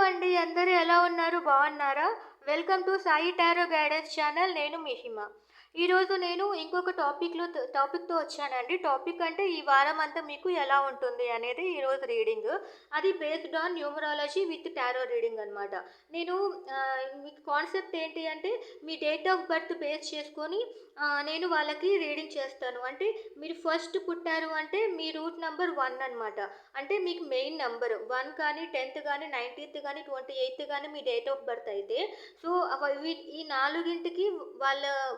అండి. అందరూ ఎలా ఉన్నారు? బాగున్నారా? Welcome to Sai tarot guidance channel. నేను మీ హిమ. ఈరోజు నేను ఇంకొక టాపిక్‌తో వచ్చానండి. టాపిక్ అంటే ఈ వారం అంతా మీకు ఎలా ఉంటుంది అనేది ఈరోజు రీడింగ్. అది based on numerology with tarot reading అనమాట. నేను మీకు కాన్సెప్ట్ ఏంటి అంటే మీ డేట్ ఆఫ్ బర్త్ బేస్ చేసుకొని నేను వాళ్ళకి రీడింగ్ చేస్తాను. అంటే మీరు ఫస్ట్ పుట్టారు అంటే మీ రూట్ నంబర్ 1 అనమాట. అంటే మీకు మెయిన్ నంబర్ 1 కానీ, 10థ్ గానీ, 19థ్ గానీ, 28థ్ గానీ మీ డేట్ ఆఫ్ బర్త్ అయితే సో, ఈ నాలుగింటికి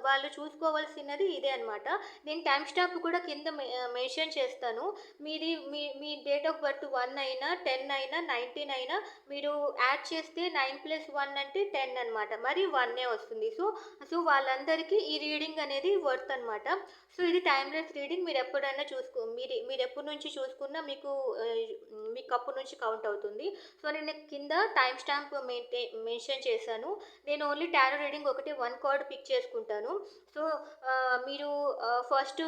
వాళ్ళు చూసుకోవాల్సినది ఇదే అనమాట. నేను టైమ్ స్టాంప్ కూడా కింద మెన్షన్ చేస్తాను. మీది మీ మీ డేట్ ఆఫ్ బర్త్ 1 అయినా, 10 అయినా, 19 అయినా మీరు యాడ్ చేస్తే 9+1 అంటే 10 అనమాట. మరి 1 వస్తుంది. సో వాళ్ళందరికీ ఈ రీడింగ్ అనేది వర్త్ అనమాట. సో ఇది టైమ్‌లెస్ రీడింగ్. మీరెప్పుడైనా మీరెప్పటి నుంచి చూసుకున్నా మీకు అప్పటి నుంచి కౌంట్ అవుతుంది. సో నేను కింద టైమ్ స్టాంప్ మెన్షన్ చేశాను. నేను ఓన్లీ టారో రీడింగ్ ఒకటి 1 కార్డ్ పిక్ చేసుకుంటాను. సో, మీరు first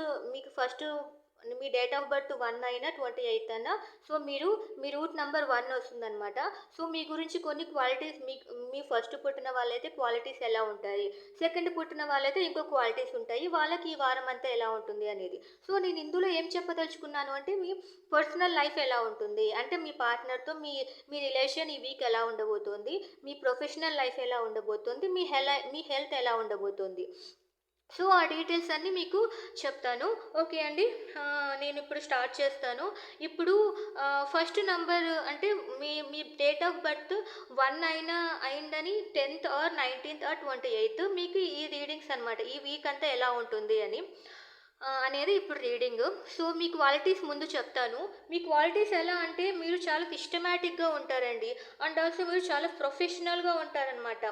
me date of birth 1 అయినా, 28 అయినా సో, మీ రూట్ నంబర్ 1 వస్తుందనమాట. సో, మీ గురించి కొన్ని క్వాలిటీస్ మీ ఫస్ట్ పుట్టిన వాళ్ళైతే క్వాలిటీస్ ఎలా ఉంటాయి, సెకండ్ పుట్టిన వాళ్ళైతే ఇంకో క్వాలిటీస్ ఉంటాయి. వాళ్ళకి ఈ వారం అంతా ఎలా ఉంటుంది అనేది. సో, నేను ఇందులో ఏం చెప్పదలుచుకున్నాను అంటే మీ పర్సనల్ లైఫ్ ఎలా ఉంటుంది, అంటే మీ పార్ట్నర్‌తో మీ రిలేషన్ ఈ వీక్ ఎలా ఉండబోతోంది, మీ ప్రొఫెషనల్ లైఫ్ ఎలా ఉండబోతోంది, మీ హెల్త్ ఎలా ఉండబోతోంది. సో, ఆ డీటెయిల్స్ అన్నీ మీకు చెప్తాను. ఓకే అండి. నేనిప్పుడు స్టార్ట్ చేస్తాను. ఇప్పుడు ఫస్ట్ నంబర్ అంటే మీ డేట్ ఆఫ్ బర్త్ 1 అయినా అయిందని 10థ్ ఆర్ 19థ్ ఆర్ 28థ్ మీకు ఈ రీడింగ్స్ అనమాట. ఈ వీక్ అంతా ఎలా ఉంటుంది అని. అనేది ఇప్పుడు రీడింగ్. సో, మీ క్వాలిటీస్ ముందు చెప్తాను. మీ క్వాలిటీస్ ఎలా అంటే మీరు చాలా సిస్టమాటిక్‌గా ఉంటారండి. అండ్ ఆల్సో మీరు చాలా ప్రొఫెషనల్‌గా ఉంటారనమాట.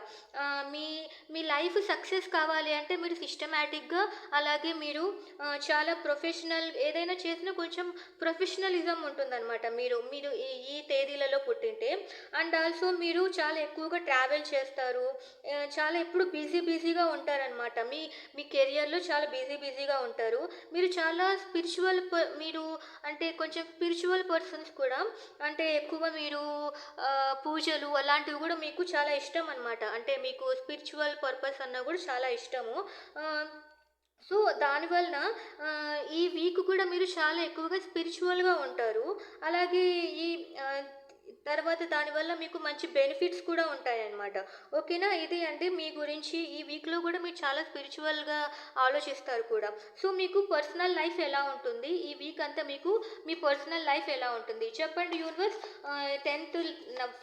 మీ మీ లైఫ్ సక్సెస్ కావాలి అంటే మీరు సిస్టమాటిక్‌గా అలాగే మీరు చాలా ఏదైనా చేసినా కొంచెం ప్రొఫెషనలిజం ఉంటుందనమాట. మీరు మీరు ఈ ఈ తేదీలలో పుట్టింటే. అండ్ ఆల్సో మీరు చాలా ఎక్కువగా ట్రావెల్ చేస్తారు. చాలా ఎప్పుడు బిజీగా ఉంటారనమాట. మీ కెరియర్‌లో చాలా బిజీగా ఉంటారు. మీరు చాలా మీరు అంటే కొంచెం స్పిరిచువల్ పర్సన్స్ కూడా. అంటే ఎక్కువ మీరు పూజలు అలాంటివి కూడా మీకు చాలా ఇష్టం అనమాట. అంటే మీకు స్పిరిచువల్ పర్పస్ అన్నా కూడా చాలా ఇష్టము. ఆహ్, సో, దానివలన ఈ వీక్ కూడా మీరు చాలా ఎక్కువగా స్పిరిచువల్‌గా ఉంటారు. అలాగే ఈ ఆహ్, తర్వాత దానివల్ల మీకు మంచి బెనిఫిట్స్ కూడా ఉంటాయన్నమాట. ఓకేనా? ఇది అండి మీ గురించి. ఈ వీక్‌లో కూడా మీరు చాలా స్పిరిచువల్‌గా ఆలోచిస్తారు కూడా. సో, మీకు పర్సనల్ లైఫ్ ఎలా ఉంటుంది? ఈ వీక్ అంతా మీ పర్సనల్ లైఫ్ ఎలా ఉంటుంది? చెప్పండి యూనివర్స్. 10థ్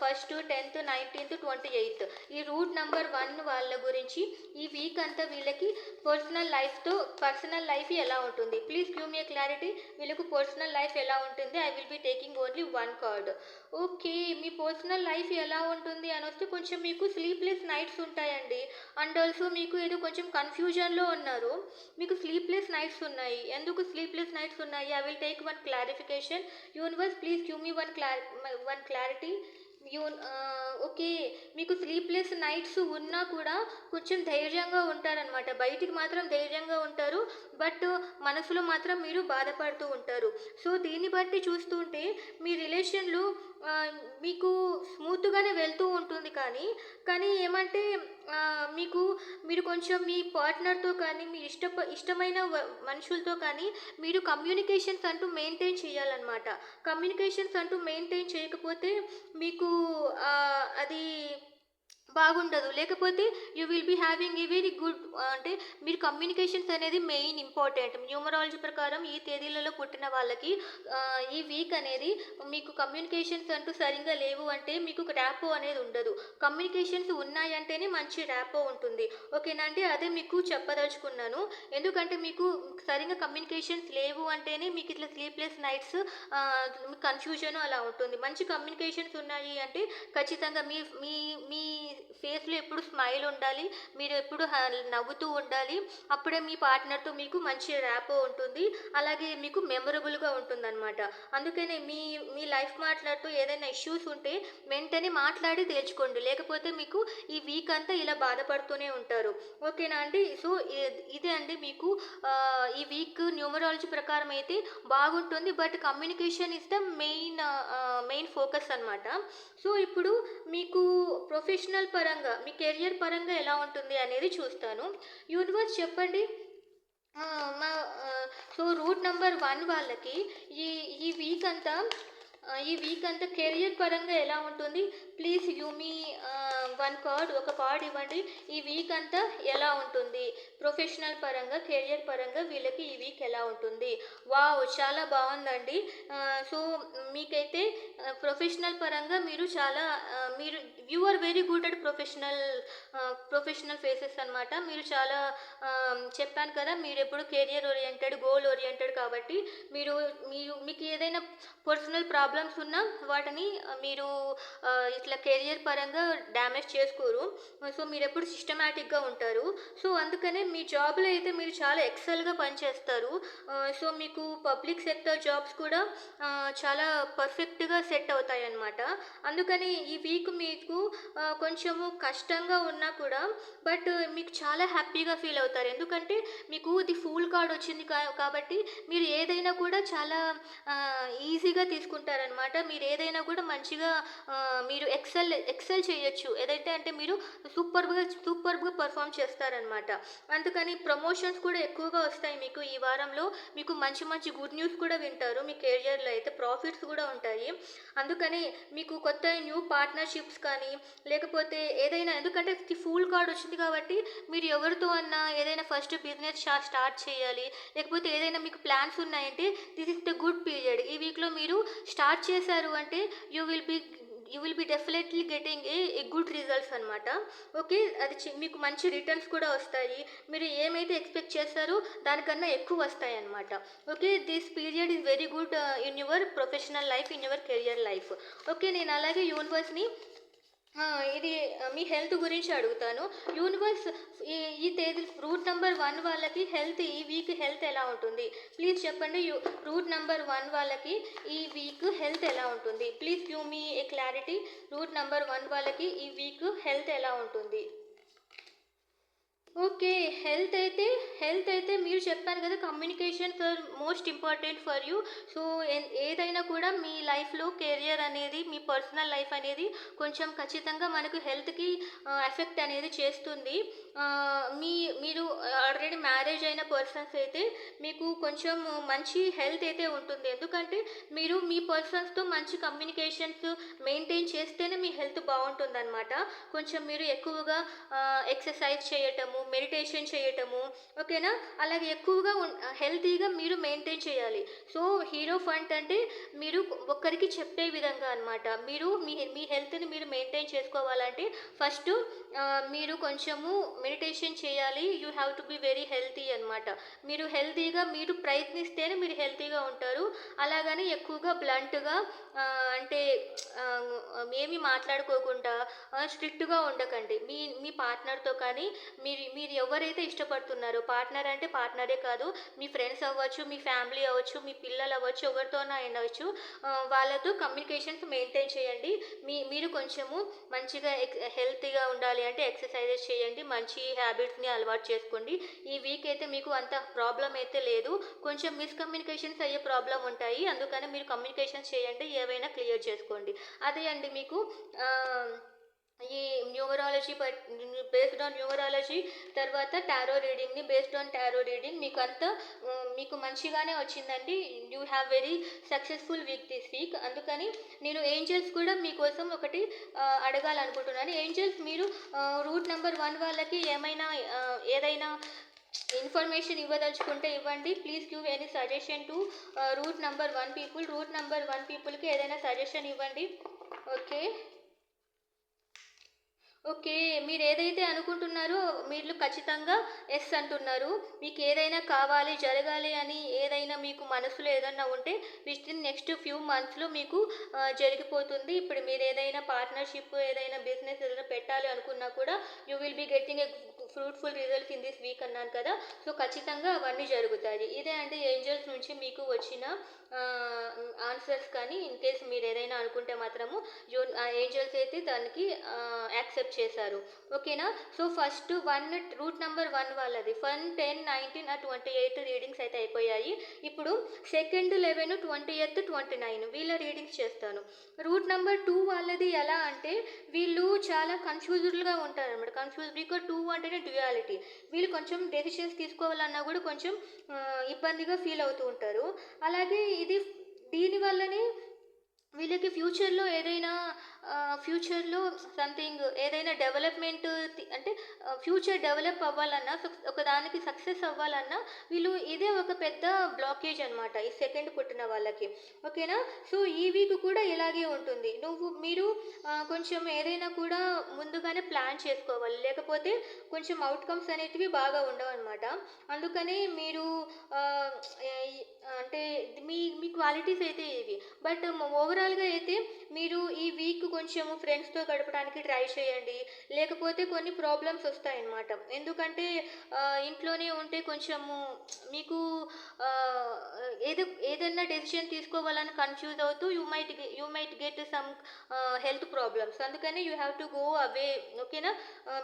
ఫస్ట్, 10థ్, 19థ్, 28థ్ ఈ రూట్ నంబర్ 1 వాళ్ళ గురించి ఈ వీక్ అంతా వీళ్ళకి పర్సనల్ లైఫ్ ఎలా ఉంటుంది? Please give me a clarity. వీళ్ళకు పర్సనల్ లైఫ్ ఎలా ఉంటుంది? I will be taking only 1 card. Okay. Me personal life ఎలా ఉంటుంది అనొస్తే కొంచెం మీకు స్లీప్‌లెస్ నైట్స్ ఉంటాయండి. అండ్ ఆల్సో మీకు ఏదో కొంచెం కన్‌ఫ్యూజన్‌లో ఉన్నారు. మీకు స్లీప్‌లెస్ నైట్స్ ఉన్నాయి. ఎందుకు స్లీప్‌లెస్ నైట్స్ ఉన్నాయి? I will take one clarification. Universe please give me one clarity. Okay. మీకు స్లీప్‌లెస్ నైట్స్ ఉన్నా కూడా కొంచెం ధైర్యంగా ఉంటారనమాట. బయటికి మాత్రం ధైర్యంగా ఉంటారు. బట్ మనసులో మాత్రం మీరు బాధపడుతూ ఉంటారు. సో, దీన్ని బట్టి చూస్తుంటే మీ రిలేషన్‌లో మీకు స్మూత్‌గానే వెళ్తూ ఉంటుంది కానీ ఏమంటే మీరు కొంచెం మీ పార్ట్నర్‌తో కానీ, మీ ఇష్టమైన మనుషులతో కానీ మీరు కమ్యూనికేషన్స్ అంటూ మెయింటైన్ చేయాలనమాట. కమ్యూనికేషన్స్ అంటూ మెయింటైన్ చేయకపోతే మీకు అది బాగుండదు. లేకపోతే you will be having a very good అంటే మీరు కమ్యూనికేషన్స్ అనేది మెయిన్ ఇంపార్టెంట్. న్యూమరాలజీ ప్రకారం ఈ తేదీలలో పుట్టిన వాళ్ళకి ఈ వీక్ అనేది మీకు కమ్యూనికేషన్స్ అంటూ సరిగ్గా లేవు అంటే మీకు ర్యాపో అనేది ఉండదు. కమ్యూనికేషన్స్ ఉన్నాయంటేనే మంచి ర్యాపో ఉంటుంది. ఓకేనా అండి? అదే మీకు చెప్పదలుచుకున్నాను. ఎందుకంటే మీకు సరిగ్గా కమ్యూనికేషన్స్ లేవు అంటేనే మీకు ఇట్లా స్లీప్‌లెస్ నైట్స్ కన్‌ఫ్యూజన్ అలా ఉంటుంది. మంచి కమ్యూనికేషన్స్ ఉన్నాయి అంటే ఖచ్చితంగా మీ మీ మీ ఫేస్లో ఎప్పుడు స్మైల్ ఉండాలి, మీరు ఎప్పుడు నవ్వుతూ ఉండాలి. అప్పుడే మీ పార్ట్నర్తో మీకు మంచి ర్యాపో ఉంటుంది, అలాగే మీకు మెమొరబుల్గా ఉంటుందన్నమాట. అందుకనే మీ మీ లైఫ్ మాట్లాడుతూ ఏదైనా ఇష్యూస్ ఉంటే వెంటనే మాట్లాడి తేల్చుకోండి, లేకపోతే మీకు ఈ వీక్ అంతా ఇలా బాధపడుతూనే ఉంటారు. ఓకేనా అండి? సో ఇదే అండి మీకు ఈ వీక్ న్యూమరాలజీ ప్రకారం అయితే బాగుంటుంది. But communication is the main focus అనమాట. సో ఇప్పుడు మీకు ప్రొఫెషనల్ పరంగా మీ కెరియర్ పరంగా ఎలా ఉంటుంది అనేది చూస్తాను. యూనివర్స్ చెప్పండి. ఆ, మా సో రూట్ నెంబర్ 1 వాళ్ళకి ఈ ఈ వీక్ అంతా కెరియర్ పరంగా ఎలా ఉంటుంది? ప్లీజ్ యూ మీ ఒక కార్డ్ ఇవ్వండి. ఈ వీక్ అంతా ఎలా ఉంటుంది ప్రొఫెషనల్ పరంగా, కెరియర్ పరంగా వీళ్ళకి ఈ వీక్ ఎలా ఉంటుంది? వావ్, చాలా బాగుందండి. సో మీకైతే ప్రొఫెషనల్ పరంగా మీరు చాలా మీరు you are very good at professional faces అనమాట. మీరు చాలా చెప్పాను కదా, మీరు ఎప్పుడు కెరియర్ ఓరియంటెడ్, గోల్ ఓరియంటెడ్ కాబట్టి మీరు మీరు మీకు ఏదైనా పర్సనల్ ప్రాబ్లమ్స్ ఉన్నా వాటిని మీరు ఇట్లా కెరియర్ పరంగా డ్యామేజ్ చేసుకోరు. సో మీరు ఎప్పుడు సిస్టమేటిక్గా ఉంటారు. సో అందుకనే మీ జాబ్లో అయితే మీరు చాలా ఎక్సెల్గా పనిచేస్తారు. సో మీకు పబ్లిక్ సెక్టర్ జాబ్స్ కూడా చాలా పర్ఫెక్ట్గా సెట్ అవుతాయి అన్నమాట. అందుకని ఈ వీక్ మీకు కొంచెము కష్టంగా ఉన్నా కూడా బట్ మీకు చాలా హ్యాపీగా ఫీల్ అవుతారు. ఎందుకంటే మీకు ఇది ఫూల్ కార్డ్ వచ్చింది కాబట్టి మీరు ఏదైనా కూడా చాలా ఈజీగా తీసుకుంటారనమాట. మీరు ఏదైనా కూడా మంచిగా మీరు ఎక్సెల్ చేయొచ్చు. ఏదైతే అంటే మీరు సూపర్గా పర్ఫామ్ చేస్తారనమాట. అందుకని ప్రమోషన్స్ కూడా ఎక్కువగా వస్తాయి మీకు ఈ వారంలో. మీకు మంచి మంచి గుడ్ న్యూస్ కూడా వింటారు. మీ కెరియర్లో అయితే ప్రాఫిట్స్ కూడా ఉంటాయి. అందుకని మీకు కొత్త న్యూ పార్ట్నర్షిప్స్ కానీ లేకపోతే ఏదైనా, ఎందుకంటే ఫుల్ కార్డ్ వచ్చింది కాబట్టి మీరు ఎవరితో అన్నా ఏదైనా ఫస్ట్ బిజినెస్ స్టార్ట్ చేయాలి, లేకపోతే ఏదైనా మీకు ప్లాన్స్ ఉన్నాయంటే this is the good period. ఈ వీక్లో మీరు స్టార్ట్ చేశారు అంటే you will be definitely getting a good results అనమాట. ఓకే, అది మీకు మంచి రిటర్న్స్ కూడా వస్తాయి. మీరు ఏమైతే ఎక్స్పెక్ట్ చేస్తారో దానికన్నా ఎక్కువ వస్తాయి అనమాట. Okay, this period is very good in your professional life, in your career life. Okay, నేను అలాగే యూనివర్స్ని ఇది మీ హెల్త్ గురించి అడుగుతాను. యూనివర్స్ ఈ తేదీ రూట్ నెంబర్ 1 వాళ్ళకి ఈ వీక్ హెల్త్ ఎలా ఉంటుంది? ప్లీజ్ చెప్పండి. రూట్ నెంబర్ 1 వాళ్ళకి ఈ వీక్ హెల్త్ ఎలా ఉంటుంది? Please give me a clarity. Root number 1 వాళ్ళకి ఈ వీక్ హెల్త్ ఎలా ఉంటుంది? ఓకే, హెల్త్ అయితే మీరు చెప్పాను కదా, communications are most important for you. So ఏదైనా కూడా మీ లైఫ్లో కెరియర్ అనేది, మీ పర్సనల్ లైఫ్ అనేది కొంచెం ఖచ్చితంగా మనకు హెల్త్కి ఎఫెక్ట్ అనేది చేస్తుంది. మీరు ఆల్రెడీ మ్యారేజ్ అయిన పర్సన్స్ అయితే మీకు కొంచెం మంచి హెల్త్ అయితే ఉంటుంది. ఎందుకంటే మీరు మీ పర్సన్స్తో మంచి కమ్యూనికేషన్స్ మెయింటైన్ చేస్తేనే మీ హెల్త్ బాగుంటుంది అనమాట. కొంచెం మీరు ఎక్కువగా ఎక్సర్సైజ్ చేయటము, మెడిటేషన్ చేయటము, ఓకేనా, అలాగే ఎక్కువగా హెల్తీగా మీరు మెయింటైన్ చేయాలి. సో హీరో ఫండ్ అంటే మీరు ఒక్కరికి చెప్పే విధంగా అనమాట. మీరు మీ హెల్త్ని మీరు మెయింటైన్ చేసుకోవాలంటే ఫస్ట్ మీరు కొంచెము మెడిటేషన్ చేయాలి. You have to be very healthy అనమాట. మీరు హెల్తీగా మీరు ప్రయత్నిస్తేనే మీరు హెల్తీగా ఉంటారు. అలాగని ఎక్కువగా బ్లంట్గా అంటే ఏమీ మాట్లాడుకోకుండా స్ట్రిక్ట్గా ఉండకండి. మీ పార్ట్నర్తో కానీ మీరు ఎవరైతే ఇష్టపడుతున్నారో, పార్ట్నర్ అంటే పార్ట్నరే కాదు, మీ ఫ్రెండ్స్ అవ్వచ్చు, మీ ఫ్యామిలీ అవ్వచ్చు, మీ పిల్లలు అవ్వచ్చు, ఎవరితోనా అయినవచ్చు, వాళ్ళతో కమ్యూనికేషన్స్ మెయింటైన్ చేయండి. మీరు కొంచెము మంచిగా హెల్తీగా ఉండాలి అంటే ఎక్సర్సైజెస్ చేయండి, మంచి హ్యాబిట్స్ని అలవాటు చేసుకోండి. ఈ వీక్ అయితే మీకు అంత ప్రాబ్లం అయితే లేదు. కొంచెం మిస్కమ్యూనికేషన్స్ అయ్యే ప్రాబ్లం ఉంటాయి. అందుకని మీరు కమ్యూనికేషన్స్ చేయండి, ఏవైనా క్లియర్ చేసుకోండి. అదే అండి మీకు ఈ న్యూమరాలజీ బేస్డ్ ఆన్ న్యూమరాలజీ, తర్వాత tarot రీడింగ్ని based on tarot reading మీకు మంచిగానే వచ్చిందండి. You have very successful week this week. అందుకని నేను ఏంజల్స్ కూడా మీకోసం ఒకటి అడగాలనుకుంటున్నాను. ఏంజల్స్, మీరు రూట్ నెంబర్ 1 వాళ్ళకి ఏదైనా ఇన్ఫర్మేషన్ ఇవ్వదలుచుకుంటే ఇవ్వండి. Please give any suggestion to root number 1 people. Route number 1 పీపుల్కి ఏదైనా సజెషన్ ఇవ్వండి. Okay okay. మీరేదైతే అనుకుంటున్నారో మీరు ఖచ్చితంగా యెస్ అంటున్నారు. మీకేదైనా కావాలి, జరగాలి అని ఏదైనా మీకు మనసులో ఏదన్నా ఉంటే వితిన్ నెక్స్ట్ ఫ్యూ మంత్స్‌లో మీకు జరిగిపోతుంది. ఇప్పుడు మీరేదైనా పార్ట్నర్‌షిప్ ఏదైనా బిజినెస్ ఏదైనా పెట్టాలి అనుకున్నా కూడా you will be getting a fruitful results in this week అన్నాను కదా! సో, ఖచ్చితంగా అవన్నీ జరుగుతాయి. ఇదే అండి ఏంజెల్స్ నుంచి మీకు వచ్చిన ఆన్సర్స్. కానీ ఇన్ కేస్ మీరేదైనా అనుకుంటే మాత్రము ఏంజెల్స్ అయితే దానికి యాక్సెప్ట్ చేశారు. ఓకేనా? సో, ఫస్ట్ రూట్ నంబర్ 1 వాళ్ళది 1, 10, 19 28 రీడింగ్స్ అయితే అయిపోయాయి. ఇప్పుడు సెకండ్ 11, 20th, 29 వీళ్ళ రీడింగ్స్ చేస్తాను. రూట్ నంబర్ 2 వాళ్ళది ఎలా అంటే వీళ్ళు చాలా కన్‌ఫ్యూజ్డ్‌గా ఉంటారనమాట. బికాజ్ 2 అంటేనే డ్యుయాలిటీ. వీళ్ళు కొంచెం డెసిషన్స్ తీసుకోవాలన్నా కూడా కొంచెం ఇబ్బందిగా ఫీల్ అవుతూ ఉంటారు. అలాగే దీనివల్లనే వీళ్ళకి ఫ్యూచర్‌లో సంథింగ్ ఏదైనా డెవలప్‌మెంట్ అంటే ఫ్యూచర్ డెవలప్ అవ్వాలన్నా, ఒకదానికి సక్సెస్ అవ్వాలన్నా ఇదే ఒక పెద్ద బ్లాకేజ్ అనమాట. ఈ సెకండ్ పుట్టిన వాళ్ళకి. ఓకేనా? సో, ఈ వీక్ కూడా ఇలాగే ఉంటుంది. మీరు కొంచెం ఏదైనా కూడా ముందుగానే ప్లాన్ చేసుకోవాలి. లేకపోతే కొంచెం అవుట్‌కమ్స్ అనేటివి బాగా ఉండవనమాట. అందుకనే మీరు ఆహ్, ఈ అంటే మీ మీ క్వాలిటీస్ అయితే ఇవి. బట్ ఓవరాల్‌గా అయితే మీరు ఈ వీక్ కొంచెం ఫ్రెండ్స్‌తో గడపడానికి ట్రై చేయండి. లేకపోతే కొన్ని ప్రాబ్లమ్స్ వస్తాయన్నమాట. ఎందుకంటే ఇంట్లోనే ఉంటే కొంచెము మీకు ఆహ్, ఏదన్నా డెసిషన్ తీసుకోవాలని కన్‌ఫ్యూజ్ అవుతూ you might get some health problems. అందుకని you have to go away. ఓకేనా?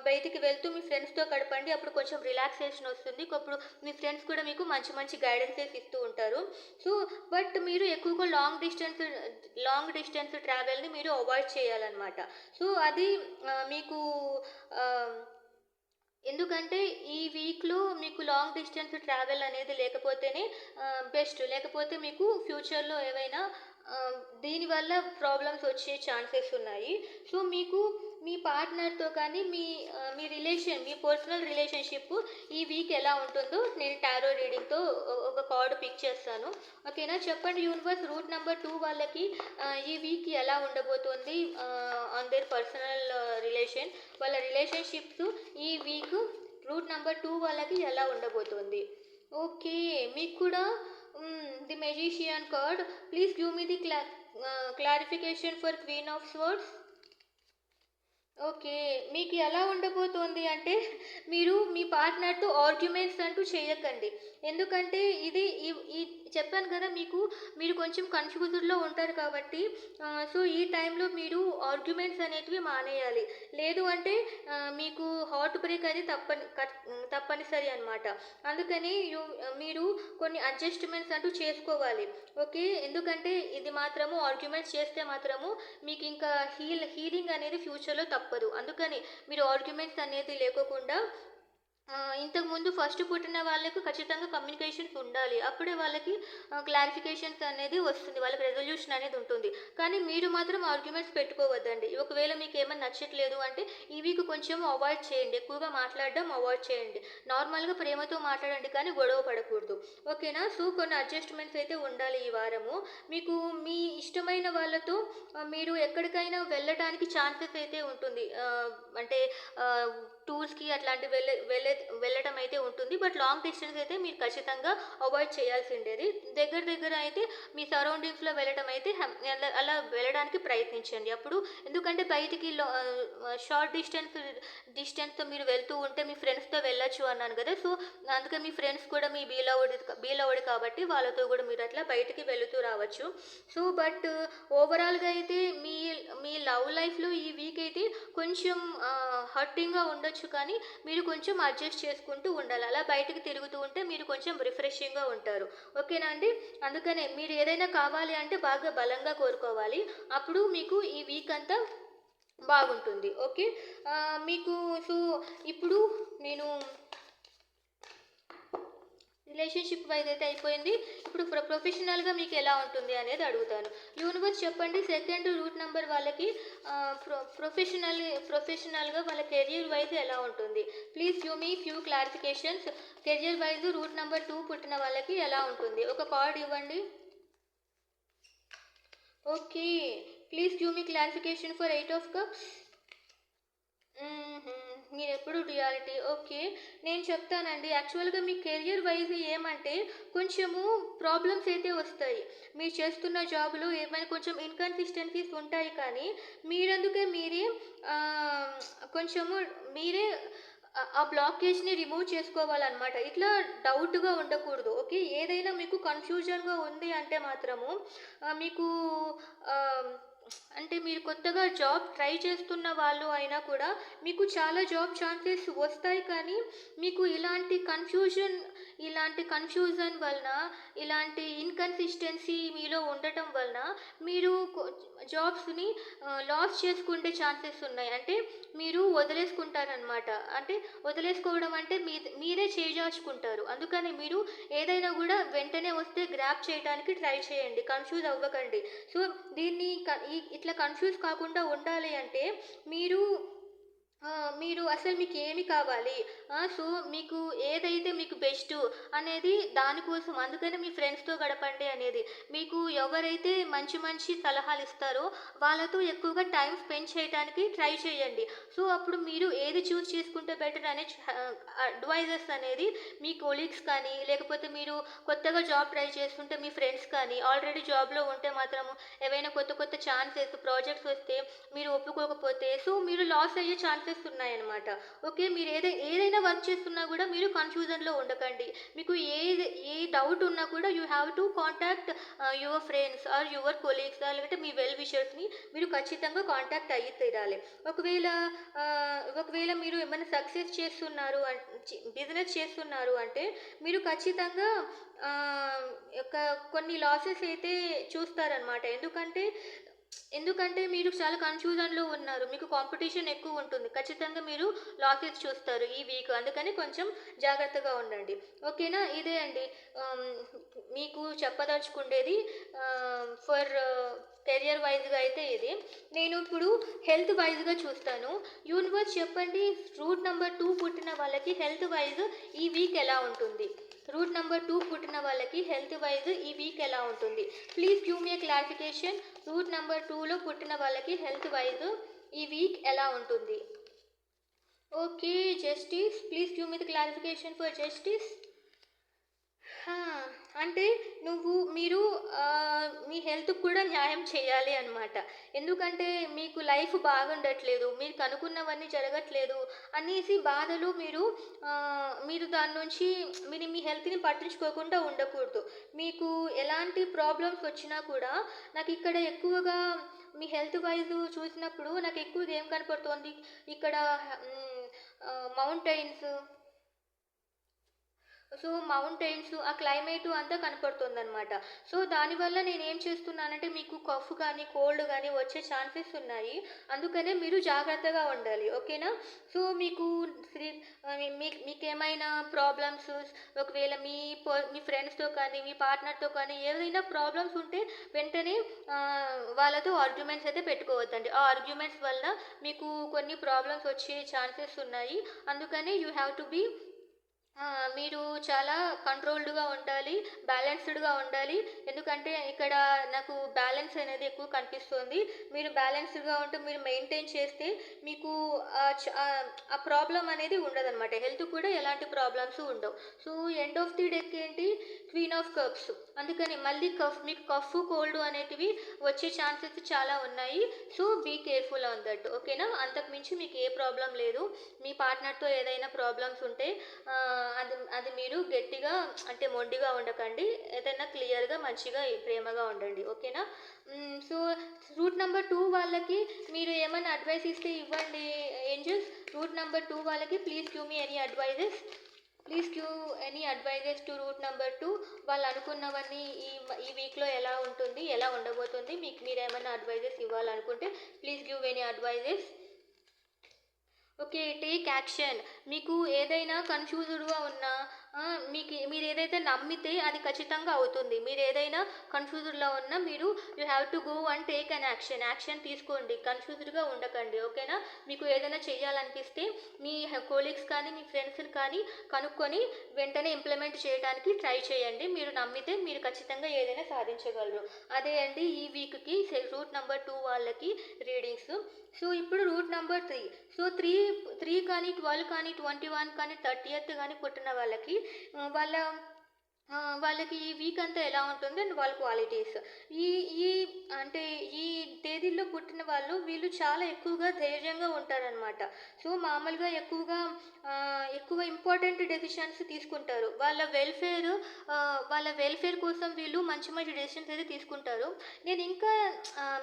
బయటికి వెళ్తూ మీ ఫ్రెండ్స్‌తో గడపండి. అప్పుడు కొంచెం రిలాక్సేషన్ వస్తుంది. అప్పుడు మీ ఫ్రెండ్స్ కూడా మీకు మంచి మంచి గైడెన్సెస్ ఇస్తూ ఉంటారు. సో, బట్ మీరు ఎక్కువగా లాంగ్ డిస్టెన్స్ ట్రావెల్‌ని మీరు అవాయిడ్ చేయాలన్నమాట. సో, అది మీకు ఆహ్, ఎందుకంటే ఈ వీక్‌లో మీకు లాంగ్ డిస్టెన్స్ ట్రావెల్ అనేది లేకపోతేనే బెస్ట్. లేకపోతే మీకు ఫ్యూచర్‌లో ఏవైనా ఆహ్, దీనివల్ల ప్రాబ్లమ్స్ వచ్చే ఛాన్సెస్ ఉన్నాయి. సో, మీకు మీ పార్ట్నర్‌తో కానీ మీ పర్సనల్ రిలేషన్‌షిప్ ఈ వీక్ ఎలా ఉంటుందో నేను టారో రీడింగ్‌తో ఒక కార్డ్ పిక్ చేస్తాను. ఓకేనా? చెప్పండి యూనివర్స్, రూట్ నంబర్ 2 వాళ్ళకి ఈ వీక్ ఎలా ఉండబోతోంది ఆన్ దేర్ పర్సనల్ వాళ్ళ రిలేషన్‌షిప్స్ ఈ వీక్ రూట్ నంబర్ 2 వాళ్ళకి ఎలా ఉండబోతోంది? ఓకే. మీకు కూడా the magician card. Please give me the clarification for queen of swords. Okay. మీకు ఎలా ఉండబోతోంది అంటే, మీరు మీ పార్ట్నర్‌తో ఆర్గ్యుమెంట్స్ అంటూ చేయకండి. ఎందుకంటే ఇది ఈ ఈ చెప్పాను కదా మీకు, మీరు కొంచెం కన్‌ఫ్యూజ్డ్‌లో ఉంటారు కాబట్టి సో, ఈ టైంలో మీరు ఆర్గ్యుమెంట్స్ అనేటివి మానేయాలి. లేదు అంటే మీకు హార్ట్ బ్రేక్ అది తప్పనిసరి అనమాట. అందుకని మీరు కొన్ని అడ్జస్ట్‌మెంట్స్ అంటూ చేసుకోవాలి. ఓకే. ఎందుకంటే ఇది మాత్రము ఆర్గ్యుమెంట్స్ చేస్తే మాత్రము మీకింకా హీలింగ్ అనేది ఫ్యూచర్‌లో తప్పదు. అందుకని మీరు ఆర్గ్యుమెంట్స్ అనేది లేకోకుండా ఇంతకుముందు ఫస్ట్ పుట్టిన వాళ్ళకి ఖచ్చితంగా కమ్యూనికేషన్స్ ఉండాలి. అప్పుడే వాళ్ళకి క్లారిఫికేషన్స్ అనేది వస్తుంది. వాళ్ళకి రెజల్యూషన్ అనేది ఉంటుంది. కానీ మీరు మాత్రం ఆర్గ్యుమెంట్స్ పెట్టుకోవద్దండి. ఒకవేళ మీకేమన్నా నచ్చట్లేదు అంటే ఈ వీక్ కొంచెం అవాయిడ్ చేయండి. ఎక్కువగా మాట్లాడడం అవాయిడ్ చేయండి. నార్మల్‌గా ప్రేమతో మాట్లాడండి కానీ గొడవ పడకూడదు. ఓకేనా? సో, కొన్ని అడ్జస్ట్‌మెంట్స్ అయితే ఉండాలి ఈ వారము. మీకు మీ ఇష్టమైన వాళ్ళతో మీరు ఎక్కడికైనా వెళ్ళటానికి ఛాన్సెస్ అయితే ఉంటుంది. అంటే ఆహ్, టూర్స్‌కి అట్లాంటివి వెళ్ళటం అయితే ఉంటుంది. బట్ లాంగ్ డిస్టెన్స్ అయితే మీరు ఖచ్చితంగా అవాయిడ్ చేయాల్సిండేది. దగ్గర అయితే మీ సరౌండింగ్స్‌లో వెళ్ళటం అయితే అలా వెళ్ళడానికి ప్రయత్నించండి. ఎందుకంటే బయటికి షార్ట్ డిస్టెన్స్‌తో మీరు వెళ్తూ ఉంటే మీ ఫ్రెండ్స్‌తో వెళ్ళొచ్చు అన్నాను కదా! సో, అందుకే మీ ఫ్రెండ్స్ కూడా మీ బీలవుడ్ కాబట్టి వాళ్ళతో కూడా మీరు అట్లా బయటికి వెళుతూ రావచ్చు. సో, బట్ ఓవరాల్‌గా అయితే మీ లవ్ లైఫ్‌లో ఈ వీక్ అయితే కొంచెం హర్టింగ్‌గా ఉండొచ్చు కానీ మీరు కొంచెం అడ్జస్ట్ చేసుకుంటూ ఉండాలి. అలా బయటికి తిరుగుతూ ఉంటే మీరు కొంచెం రిఫ్రెషింగ్‌గా ఉంటారు. ఓకేనా అండి? అందుకనే మీరు ఏదైనా కావాలి అంటే బాగా బలంగా కోరుకోవాలి. అప్పుడు మీకు ఈ వీక్ అంతా బాగుంటుంది. ఓకే. మీకు సో, ఇప్పుడు నేను రిలేషన్‌షిప్ వైస్ అయితే అయిపోయింది. ఇప్పుడు ప్రొఫెషనల్‌గా మీకు ఎలా ఉంటుంది అనేది అడుగుతాను. యూనివర్స్ చెప్పండి సెకండ్ రూట్ నంబర్ వాళ్ళకి ప్రొఫెషనల్‌గా వాళ్ళ కెరియర్ వైస్ ఎలా ఉంటుంది? Please give me few clarifications. Career wise root number 2 పుట్టిన వాళ్ళకి ఎలా ఉంటుంది? ఒక కార్డ్ ఇవ్వండి. Okay. Please give me clarification for 8 of cups. హుహు. మీరెప్పుడు రియాలిటీ. ఓకే. నేను చెప్తానండి. యాక్చువల్‌గా మీ కెరియర్ వైస్ ఏమంటే కొంచెము ప్రాబ్లమ్స్ అయితే వస్తాయి. మీరు చేస్తున్న జాబ్‌లో ఏమైనా కొంచెం ఇన్‌కన్సిస్టెన్సీస్ ఉంటాయి కానీ మీరందుకే మీరే ఆహ్, కొంచెము మీరే ఆ బ్లాకేజ్‌ని రిమూవ్ చేసుకోవాలనమాట. ఇట్లా డౌట్‌గా ఉండకూడదు. ఓకే. ఏదైనా మీకు కన్‌ఫ్యూజన్‌గా ఉంది అంటే మాత్రము మీకు ఆహ్, అంటే మీరు కొత్తగా జాబ్ ట్రై చేస్తున్న వాళ్ళు అయినా కూడా మీకు చాలా జాబ్ ఛాన్సెస్ వస్తాయి. కానీ మీకు ఇలాంటి కన్‌ఫ్యూజన్ వలన, ఇలాంటి ఇన్‌కన్సిస్టెన్సీ మీలో ఉండటం వలన మీరు జాబ్స్‌ని లాస్ చేసుకునే ఛాన్సెస్ ఉన్నాయి. అంటే మీరు వదిలేసుకుంటారనమాట. అంటే వదిలేసుకోవడం అంటే మీరే చేజార్చుకుంటారు. అందుకని మీరు ఏదైనా గూడా వెంటనే వస్తే గ్రాబ్ చేయటానికి ట్రై చేయండి. కన్‌ఫ్యూజ్ అవ్వకండి. సో, దీన్ని ఇట్లా కన్‌ఫ్యూజ్ కాకుండా ఉండాలి అంటే మీరు మీరు అసలు మీకేమి కావాలి? సో, మీకు ఏదైతే మీకు బెస్టు అనేది దానికోసం అందుకనే మీ ఫ్రెండ్స్‌తో గడపండి అనేది. మీకు ఎవరైతే మంచి మంచి సలహాలిస్తారో వాళ్ళతో ఎక్కువగా టైమ్ స్పెండ్ చేయటానికి ట్రై చేయండి. సో, అప్పుడు మీరు ఏది చూజ్ చేసుకుంటే బెటర్ అనే అడ్వైజెస్ అనేది మీ కొలీగ్స్ కానీ, లేకపోతే మీరు కొత్తగా జాబ్ ట్రై చేస్తుంటే మీ ఫ్రెండ్స్ కానీ, ఆల్రెడీ జాబ్‌లో ఉంటే మాత్రము ఏవైనా కొత్త కొత్త ఛాన్సెస్, ప్రాజెక్ట్స్ వస్తే మీరు ఒప్పుకోకపోతే సో, మీరు లాస్ అయ్యే ఛాన్సెస్ ఉన్నాయన్నమాట. ఓకే. మీరు ఏదైనా వర్క్ చేస్తున్నా గూడా మీరు కన్‌ఫ్యూజన్‌లో ఉండకండి. మీకు ఏ డౌట్ ఉన్నా కూడా you have to contact your friends or your colleagues లేకపోతే మీ వెల్ విషర్స్‌ని మీరు ఖచ్చితంగా కాంటాక్ట్ అయ్యి తీరాలి. ఒకవేళ ఒకవేళ మీరు ఏమైనా సక్సెస్ చేస్తున్నారు బిజినెస్ చేస్తున్నారు అంటే మీరు ఖచ్చితంగా ఆహ్, ఒక కొన్ని లాసెస్ అయితే చూస్తారనమాట. ఎందుకంటే మీరు చాలా కన్‌ఫ్యూజన్‌లో ఉన్నారు. మీకు కాంపిటీషన్ ఎక్కువుంటుంది. ఖచ్చితంగా మీరు లాసెస్ చూస్తారు ఈ వీక్. అందుకని కొంచెం జాగ్రత్తగా ఉండండి. ఓకేనా? ఇదే అండి ఆహ్, మీకు చెప్పదలుచుకుండేది ఫర్ కెరియర్ వైస్‌గా అయితే ఇది. నేను ఇప్పుడు హెల్త్ వైస్‌గా చూస్తాను. యూనివర్స్ చెప్పండి రూట్ నంబర్ 2 పుట్టిన వాళ్ళకి హెల్త్ వైస్ ఈ వీక్ ఎలా ఉంటుంది? రూట్ నంబర్ 2 పుట్టిన వాళ్ళకి హెల్త్ వైస్ ఈ వీక్ ఎలా ఉంటుంది? Please give me a clarification. Root number 2లో పుట్టిన వాళ్ళకి హెల్త్ వైస్ ఈ వీక్ ఎలా ఉంటుంది? Okay. Justice. Please give me the clarification for justice. ఆ! అంటే మీరు మీ హెల్త్‌కి కూడా న్యాయం చేయాలి అన్నమాట. ఎందుకంటే మీకు లైఫ్ బాగుండట్లేదు. మీకు అనుకున్నవన్నీ జరగట్లేదు అనేసి బాధలో మీరు దాని నుంచి మీ హెల్త్‌ని పట్టించుకోకుండా ఉండకూడదు. మీకు ఎలాంటి ప్రాబ్లమ్స్ వచ్చినా కూడా నాకిక్కడ ఎక్కువగా మీ హెల్త్ వైస్ చూసినప్పుడు నాకు ఎక్కువగా ఏం కనపడుతోంది ఇక్కడ మౌంటైన్స్ మౌంటైన్స్ ఆ క్లైమేటు అంతా కనపడుతుందనమాట. సో, దానివల్ల నేనేం చేస్తున్నానంటే మీకు కఫ్ గానీ, కోల్డ్ గానీ వచ్చే ఛాన్సెస్ ఉన్నాయి. అందుకనే మీరు జాగ్రత్తగా ఉండాలి. ఓకేనా? సో, మీకు శ్రీ మీకేమైనా ప్రాబ్లమ్స్ ఒకవేళ మీ ఫ్రెండ్స్‌తో కానీ, మీ పార్ట్నర్‌తో కానీ ఏదైనా ప్రాబ్లమ్స్ ఉంటే వెంటనే వాళ్ళతో ఆర్గ్యుమెంట్స్ అయితే పెట్టుకోవద్దండి. ఆ ఆర్గ్యుమెంట్స్ వల్ల మీకు కొన్ని ప్రాబ్లమ్స్ వచ్చే ఛాన్సెస్ ఉన్నాయి. అందుకని యూ హ్యావ్ టు బీ మీరు చాలా కంట్రోల్డ్‌గా ఉండాలి. బ్యాలెన్స్‌డ్‌గా ఉండాలి. ఎందుకంటే ఇక్కడ నాకు బ్యాలెన్స్ అనేది ఎక్కువ కనిపిస్తోంది. మీరు బ్యాలెన్స్‌డ్‌గా ఉంటూ మీరు మెయింటైన్ చేస్తే మీకు ఆ ప్రాబ్లమ్ అనేది ఉండదనమాట. హెల్త్ కూడా ఎలాంటి ప్రాబ్లమ్స్ ఉండవు. సో, ఎండ్ ఆఫ్ ది డేకి ఏంటి క్వీన్ ఆఫ్ కప్స్. అందుకని మళ్ళీ మీకు కఫ్, కోల్డ్ అనేటివి వచ్చే ఛాన్సెస్ చాలా ఉన్నాయి. So, be careful on that. ఓకేనా? అంతకు మించి మీకు ఏ ప్రాబ్లమ్ లేదు. మీ పార్ట్నర్‌తో ఏదైనా ప్రాబ్లమ్స్ ఉంటే అది మీరు గట్టిగా అంటే మొండిగా ఉండకండి. ఏదైనా క్లియర్‌గా, మంచిగా, ప్రేమగా ఉండండి. ఓకేనా? సో, రూట్ నంబర్ 2 వాళ్ళకి మీరు ఏమన్నా అడ్వైస్ ఇస్తే ఇవ్వండి ఏంజెల్స్. రూట్ నంబర్ 2 వాళ్ళకి please give me any advices. Please give any advices to root number 2. వాళ్ళు అనుకున్నవన్నీ ఈ వీక్‌లో ఎలా ఉంటుంది? ఎలా ఉండబోతుంది? మీరేమన్నా అడ్వైజెస్ ఇవ్వాలనుకుంటే please give any advices. Okay. Take action. మీకు ఏదైనా కన్‌ఫ్యూజ్డ్‌గా ఉన్నా, మీరు ఏదైతే నమ్మితే అది ఖచ్చితంగా అవుతుంది. మీరు ఏదైనా కన్‌ఫ్యూజ్డ్‌లో ఉన్నా మీరు you have to go and take an action. Action తీసుకోండి. కన్‌ఫ్యూజ్డ్‌గా ఉండకండి. ఓకేనా? మీకు ఏదైనా చేయాలనిపిస్తే మీ కొలీగ్స్ కానీ, మీ ఫ్రెండ్స్‌ని కానీ కనుక్కొని వెంటనే ఇంప్లిమెంట్ చేయడానికి ట్రై చేయండి. మీరు నమ్మితే మీరు ఖచ్చితంగా ఏదైనా సాధించగలరు. అదే అండి ఈ వీక్‌కి రూట్ నంబర్ 2 వాళ్ళకి రీడింగ్స్. సో, ఇప్పుడు రూట్ నంబర్ 3. సో, 3 కానీ, 12 కానీ, 21 కానీ, 30th కానీ పుట్టిన వాళ్ళకి వాళ్ళ వాళ్ళకి ఈ వీక్ అంతా ఎలా ఉంటుంది అండ్ వాళ్ళ క్వాలిటీస్. ఈ ఈ అంటే ఈ తేదీల్లో పుట్టిన వాళ్ళు వీళ్ళు చాలా ఎక్కువగా ధైర్యంగా ఉంటారనమాట. సో, మామూలుగా ఎక్కువ ఇంపార్టెంట్ డెసిషన్స్ తీసుకుంటారు. వాళ్ళ వెల్‌ఫేర్ కోసం వీళ్ళు మంచి మంచి డెసిషన్స్ అయితే తీసుకుంటారు. నేను ఇంకా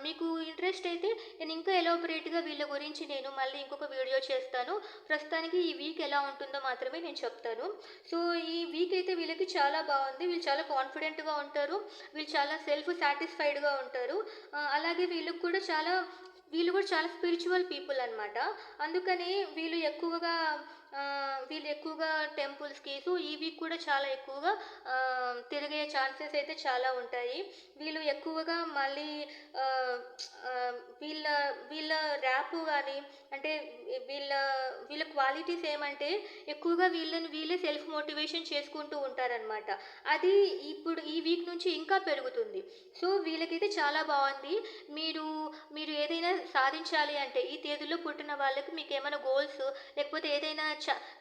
మీకు ఇంట్రెస్ట్ అయితే నేను ఇంకా ఎలాబొరేట్‌గా వీళ్ళ గురించి నేను మళ్ళీ ఇంకొక వీడియో చేస్తాను. ప్రస్తుతానికి ఈ వీక్ ఎలా ఉంటుందో మాత్రమే నేను చెప్తాను. సో, ఈ వీక్ అయితే వీళ్ళకి చాలా బాగుంది. వీళ్ళు చాలా కాన్ఫిడెంట్‌గా ఉంటారు. వీళ్ళు చాలా సెల్ఫ్ సాటిస్ఫైడ్‌గా ఉంటారు. వీళ్ళు కూడా చాలా స్పిరిచువల్ పీపుల్ అనమాట. అందుకని వీళ్ళు ఎక్కువగా టెంపుల్స్‌కి సో, ఈ వీక్ కూడా చాలా ఎక్కువగా తిరిగే ఛాన్సెస్ అయితే చాలా ఉంటాయి. వీళ్ళు ఎక్కువగా మళ్ళీ ఆహ్, ఆహ్, వీళ్ళ వీళ్ళ ర్యాప్ గాని అంటే వీళ్ళ వీళ్ళ క్వాలిటీస్ ఏమంటే ఎక్కువగా వీళ్ళే సెల్ఫ్ మోటివేషన్ చేసుకుంటూ ఉంటారనమాట. అది ఇప్పుడు ఈ వీక్ నుంచి ఇంకా పెరుగుతుంది. సో, వీళ్ళకైతే చాలా బావుంది. మీరు మీరు ఏదైనా సాధించాలి అంటే ఈ తేదీలో పుట్టిన వాళ్ళకి మీకేమైనా గోల్స్ లేకపోతే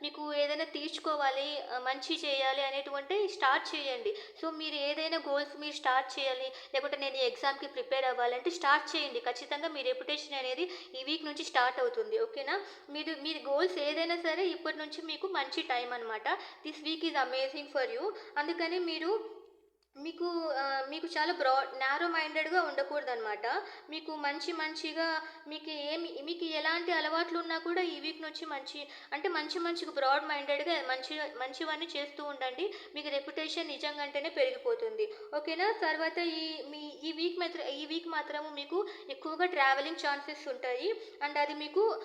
మీకు ఏదైనా తీర్చుకోవాలి, మంచి చేయాలి అనేటువంటివి స్టార్ట్ చేయండి. సో, మీరు ఏదైనా గోల్స్ మీరు స్టార్ట్ చేయాలి, లేకుంటే నేను ఈ ఎగ్జామ్‌కి ప్రిపేర్ అవ్వాలంటే స్టార్ట్ చేయండి. ఖచ్చితంగా మీ రెప్యుటేషన్ అనేది ఈ వీక్ నుంచి స్టార్ట్ అవుతుంది. ఓకేనా? మీరు గోల్స్ ఏదైనా సరే ఇప్పటి నుంచి మీకు మంచి టైం అనమాట. This week is amazing for you. అందుకని మీకు మీకు చాలా నారో మైండెడ్‌గా ఉండకూడదనమాట. మీకు మంచిగా మీకు ఎలాంటి అలవాట్లున్నా కూడా ఈ వీక్ నుంచి మంచిగా బ్రాడ్ మైండెడ్‌గా మంచివన్నీ చేస్తూ ఉండండి. మీకు రెప్యుటేషన్ నిజంగంటేనే పెరిగిపోతుంది. ఓకేనా? తర్వాత ఈ వీక్ మాత్రము మీకు ఎక్కువగా ట్రావెలింగ్ ఛాన్సెస్ ఉంటాయి. అండ్ అది మీకు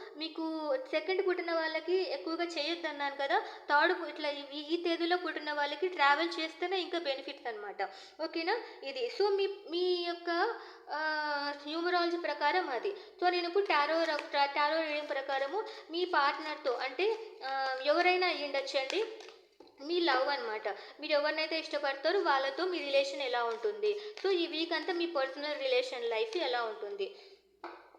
సెకండ్ పుట్టిన వాళ్ళకి ఎక్కువగా చేయొద్దన్నాను కదా! ఇట్లా ఈ తేదీలో పుట్టిన వాళ్ళకి ట్రావెల్ చేస్తేనే ఇంకా బెనిఫిట్స్ అనమాట. ఓకేనా? ఇది. సో, మీ యొక్క న్యూమరాలజీ ప్రకారం అది. సో, నేనిప్పుడు టారో రీడింగ్ ప్రకారము మీ పార్ట్నర్‌తో అంటే ఎవరైనా అయ్యుండొచ్చండి. మీ లవ్ అనమాట. మీరు ఎవరినైతే ఇష్టపడతారో వాళ్ళతో మీ రిలేషన్ ఎలా ఉంటుంది? సో, ఈ వీక్ అంతా మీ పర్సనల్ రిలేషన్ లైఫ్ ఎలా ఉంటుంది?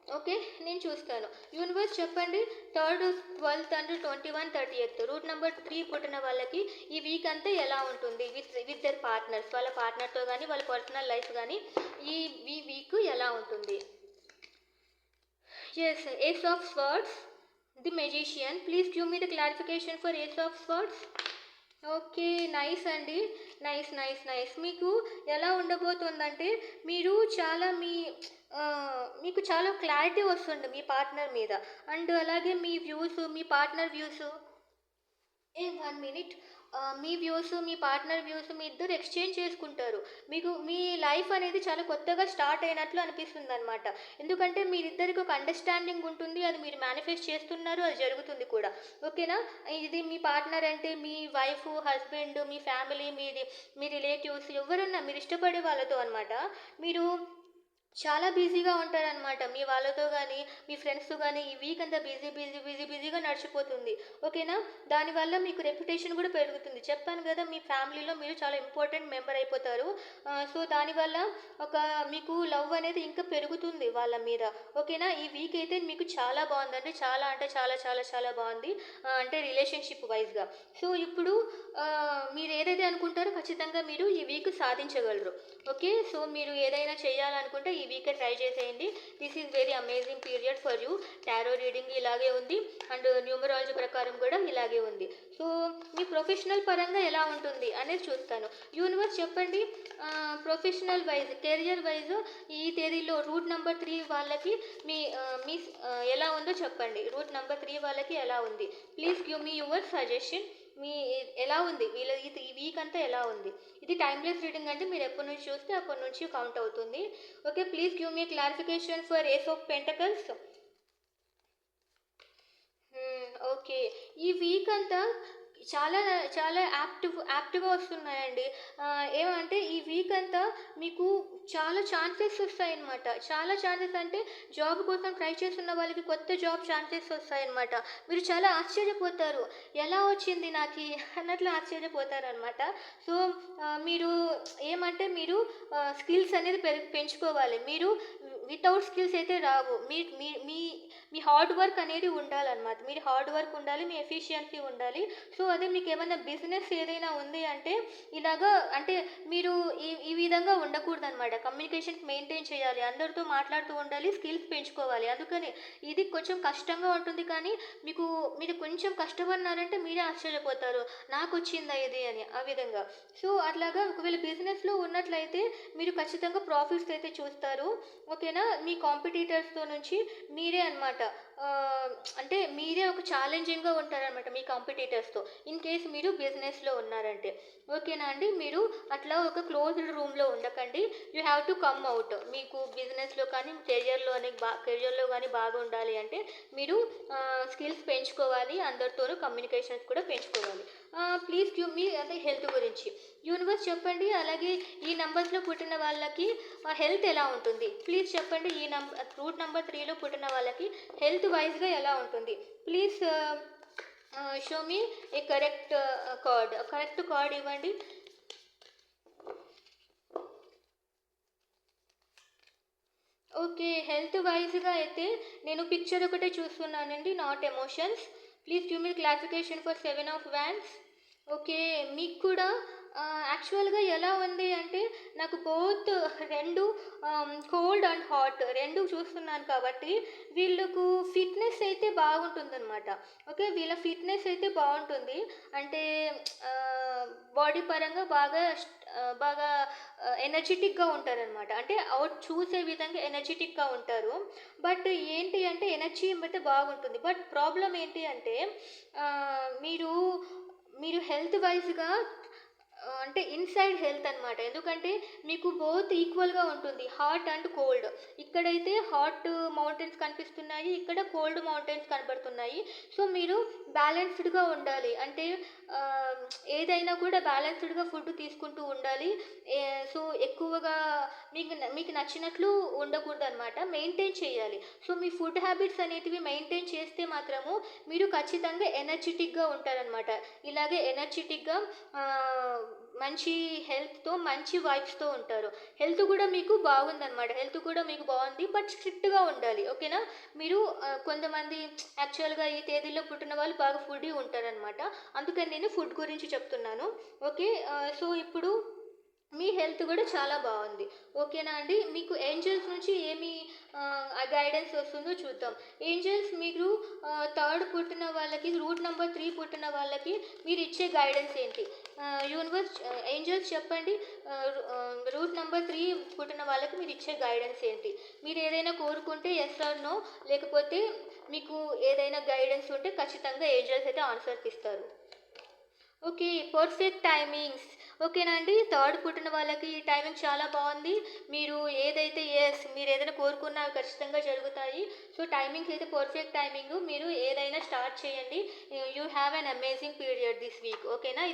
ఓకే. నేను చూస్తాను. యూనివర్స్ చెప్పండి 3rd, 12th and 21, 30th route number 3 పుట్టిన వాళ్ళకి ఈ వీక్ అంతా ఎలా ఉంటుంది? With their partners. వాళ్ళ పార్ట్నర్‌తో గాని, వాళ్ళ పర్సనల్ లైఫ్ గాని ఈ వీక్ ఎలా ఉంటుంది? Yes. Ace of swords, the magician. Please give me the clarification for ace of swords. Okay. Nice అండి. నైస్. మీకు ఎలా ఉండబోతుందంటే మీరు చాలా మీకు చాలా క్లారిటీ వస్తుంది మీ పార్ట్నర్ మీద. అండ్ అలాగే మీ పార్ట్నర్ వ్యూస్ 1 మినిట్. మీ పార్ట్నర్ వ్యూస్ మీ ఇద్దరు ఎక్స్‌చేంజ్ చేసుకుంటారు. మీ లైఫ్ అనేది చాలా కొత్తగా స్టార్ట్ అయినట్లు అనిపిస్తుందనమాట. ఎందుకంటే మీరిద్దరికి ఒక అండర్‌స్టాండింగ్ ఉంటుంది. అది మీరు మేనిఫెస్ట్ చేస్తున్నారు. అది జరుగుతుంది కూడా. ఓకేనా? ఇది మీ పార్ట్నర్ అంటే మీ వైఫ్, హస్బెండ్, మీ ఫ్యామిలీ, మీ రిలేటివ్స్ ఎవరన్నా మీరు ఇష్టపడే వాళ్ళతో అనమాట. మీరు చాలా బిజీగా ఉంటారనమాట. మీ వాళ్ళతో గానీ, మీ ఫ్రెండ్స్‌తో గానీ ఈ వీక్ అంతా బిజీగా నడిచిపోతుంది. ఓకేనా? దానివల్ల మీకు రెప్యుటేషన్ కూడా పెరుగుతుంది. చెప్పాను గదా! మీ ఫ్యామిలీలో మీరు చాలా ఇంపార్టెంట్ మెంబర్ అయిపోతారు. సో, దానివల్ల మీకు లవ్ అనేది ఇంకా పెరుగుతుంది వాళ్ళ మీద. ఓకేనా? ఈ వీక్ అయితే మీకు చాలా బావుందండి. చాలా అంటే చాలా బావుంది. అంటే రిలేషన్‌షిప్ వైస్‌గా. సో, ఇప్పుడు మీరు ఏదైతే అనుకుంటారో ఖచ్చితంగా మీరు ఈ వీక్ సాధించగలరు. ఓకే. సో, మీరు ఏదైనా చేయాలనుకుంటే ఈ వీకే ట్రై చేసేయండి. This is very amazing period for you. Tarot reading ఇలాగే ఉంది. అండ్ న్యూమరాలజీ ప్రకారం కూడా ఇలాగే ఉంది. సో, మీ ప్రొఫెషనల్ పరంగా ఎలా ఉంటుంది అనేది చూస్తాను. యూనివర్స్ చెప్పండి ప్రొఫెషనల్ వైజ్, కెరియర్ వైజ్ ఈ తేదీలో రూట్ నంబర్ 3 వాళ్ళకి మీ మీ ఎలా ఉందో చెప్పండి. రూట్ నంబర్ 3 వాళ్ళకి ఎలా ఉంది? Please give me your suggestion. ఎలా ఉంది? ఈ వీక్ అంతా ఎలా ఉంది? ఇది టైమ్‌లెస్ రీడింగ్ అండి. మీరు ఎప్పటి నుంచి చూస్తే అప్పటి నుంచి కౌంట్ అవుతుంది. Okay. Please give me clarification for ace of pentacles. Okay. ఈ వీక్ అంతా చాలా చాలా యాప్ట్‌గా వస్తున్నాయండి. ఏమంటే ఈ వీక్ అంతా మీకు చాలా ఛాన్సెస్ వస్తాయన్నమాట. చాలా ఛాన్సెస్ అంటే జాబ్ కోసం ట్రై చేస్తున్న వాళ్ళకి కొత్త జాబ్ ఛాన్సెస్ వస్తాయన్నమాట. మీరు చాలా ఆశ్చర్యపోతారు. ఎలా వచ్చింది నాకీ అన్నట్లు ఆశ్చర్యపోతారనమాట. సో, మీరు ఏమంటే మీరు స్కిల్స్ అనేది పెంచుకోవాలి. మీరు వితౌట్ స్కిల్స్ అయితే రావు. మీ మీ మీ మీ హార్డ్ వర్క్ అనేది ఉండాలనమాట. మీరు హార్డ్ వర్క్ ఉండాలి. మీ ఎఫిషియన్సీ ఉండాలి. సో, అదే మీకేమన్నా బిజినెస్ ఏదైనా ఉంది అంటే ఇలాగా అంటే మీరు ఈ విధంగా ఉండకూడదనమాట. కమ్యూనికేషన్స్ మెయింటైన్ చేయాలి. అందరితో మాట్లాడుతూ ఉండాలి. స్కిల్స్ పెంచుకోవాలి. అందుకని ఇది కొంచెం కష్టంగా ఉంటుంది కానీ మీరు కొంచెం కష్టపడినారంటే మీరే ఆశ్చర్యపోతారు. నాకొచ్చిందా ఇది అని ఆ విధంగా. సో, అట్లాగా ఒకవేళ బిజినెస్‌లో ఉన్నట్లయితే మీరు ఖచ్చితంగా ప్రాఫిట్స్ అయితే చూస్తారు. ఓకేనా? మీ కాంపిటీటర్స్‌తో నుంచి మీరే అనమాట. అంటే మీరే ఒక ఛాలెంజింగ్‌గా ఉంటారనమాట మీ కాంపిటీటర్స్‌తో. ఇన్ కేస్ మీరు బిజినెస్‌లో ఉన్నారంటే. ఓకేనా అండి? మీరు అట్లా ఒక క్లోజ్డ్ రూమ్‌లో ఉండకండి. You have to come out. మీకు బిజినెస్‌లో కానీ, కెరియర్‌లో గానీ బాగా ఉండాలి అంటే మీరు స్కిల్స్ పెంచుకోవాలి. అందరితోనూ కమ్యూనికేషన్స్ కూడా పెంచుకోవాలి. ప్లీజ్ గివ్ మీ అదే హెల్త్ గురించి. యూనివర్స్ చెప్పండి. అలాగే ఈ నంబర్స్‌లో పుట్టిన వాళ్ళకి హెల్త్ ఎలా ఉంటుంది? ప్లీజ్ చెప్పండి. రూట్ నంబర్ 3లో పుట్టిన వాళ్ళకి హెల్త్ వైస్‌గా ఎలా ఉంటుంది? Please show me A correct card ఇవ్వండి. ఓకే. హెల్త్ వైస్‌గా అయితే నేను పిక్చర్ ఒకటే చూస్తున్నానండి. Not emotions. Please give me classification for 7 of wands. Okay. మీకు కూడా యాక్చువల్‌గా ఎలా ఉంది అంటే నాకు బోత్ 2 కోల్డ్ అండ్ హాట్ 2 చూస్తున్నాను కాబట్టి వీళ్ళకు ఫిట్‌నెస్ అయితే బాగుంటుందనమాట. ఓకే. వీళ్ళ ఫిట్‌నెస్ అయితే బావుంటుంది. అంటే బాడీ పరంగా బాగా ఎనర్జిటిక్‌గా ఉంటారనమాట. అంటే చూసే విధంగా ఎనర్జిటిక్‌గా ఉంటారు. బట్ ఏంటి అంటే ఎనర్జీ అయితే బాగుంటుంది. బట్ ప్రాబ్లమ్ ఏంటి అంటే మీరు హెల్త్ వైస్‌గా అంటే ఇన్‌సైడ్ హెల్త్ అనమాట. ఎందుకంటే మీకు బోత్ ఈక్వల్‌గా ఉంటుంది. Hot and cold. ఇక్కడైతే హాట్ మౌంటైన్స్ కనిపిస్తున్నాయి. ఇక్కడ కోల్డ్ మౌంటైన్స్ కనపడుతున్నాయి. సో, మీరు బ్యాలెన్స్‌డ్‌గా ఉండాలి. అంటే ఆహ్, ఏదైనా కూడా బ్యాలెన్స్‌డ్‌గా ఫుడ్ తీసుకుంటూ ఉండాలి. సో, ఎక్కువగా మీకు నచ్చినట్లు ఉండకూడదనమాట. మెయింటైన్ చేయాలి. సో, మీ ఫుడ్ హ్యాబిట్స్ అనేటివి మెయింటైన్ చేస్తే మాత్రము మీరు ఖచ్చితంగా ఎనర్జిటిక్‌గా ఉంటారనమాట. ఇలాగే ఎనర్జిటిక్‌గా మంచి హెల్త్‌తో, మంచి వైబ్స్‌తో ఉంటారు. హెల్త్ కూడా మీకు బాగుందనమాట. హెల్త్ కూడా మీకు బావుంది. బట్ స్ట్రిక్ట్‌గా ఉండాలి. ఓకేనా? మీరు కొంతమంది యాక్చువల్‌గా ఈ తేదీలో పుట్టిన వాళ్ళు బాగా ఫుడ్డీ ఉంటారనమాట. అందుకని నేను ఫుడ్ గురించి చెప్తున్నాను. ఓకే. సో, ఇప్పుడు మీ హెల్త్ కూడా చాలా బావుంది. ఓకేనా అండి? మీకు ఏంజెల్స్ నుంచి ఏమి గైడెన్స్ వస్తుందో చూద్దాం. ఏంజెల్స్ మీరు థర్డ్ పుట్టిన వాళ్ళకి, రూట్ నంబర్ 3 పుట్టిన వాళ్ళకి మీరిచ్చే గైడెన్స్ ఏంటి? యూనివర్స్ ఏంజెల్స్ చెప్పండి. రూట్ నంబర్ 3 పుట్టిన వాళ్ళకి మీరిచ్చే గైడెన్స్ ఏంటి? మీరేదైనా కోరుకుంటే యెస్ ఆర్ నో, లేకపోతే మీకు ఏదైనా గైడెన్స్ ఉంటే ఖచ్చితంగా ఏంజెల్స్ అయితే ఆన్సర్స్ ఇస్తారు. ఓకే. Perfect timings. ఓకేనా అండి? థర్డ్ పుట్టిన వాళ్ళకి ఈ టైమింగ్ చాలా బావుంది. మీరేదైనా కోరుకున్నా అవి ఖచ్చితంగా జరుగుతాయి. సో, టైమింగ్స్ అయితే పర్ఫెక్ట్ టైమింగు. మీరు ఏదైనా స్టార్ట్ చేయండి. You have an amazing period this week. ఓకేనా?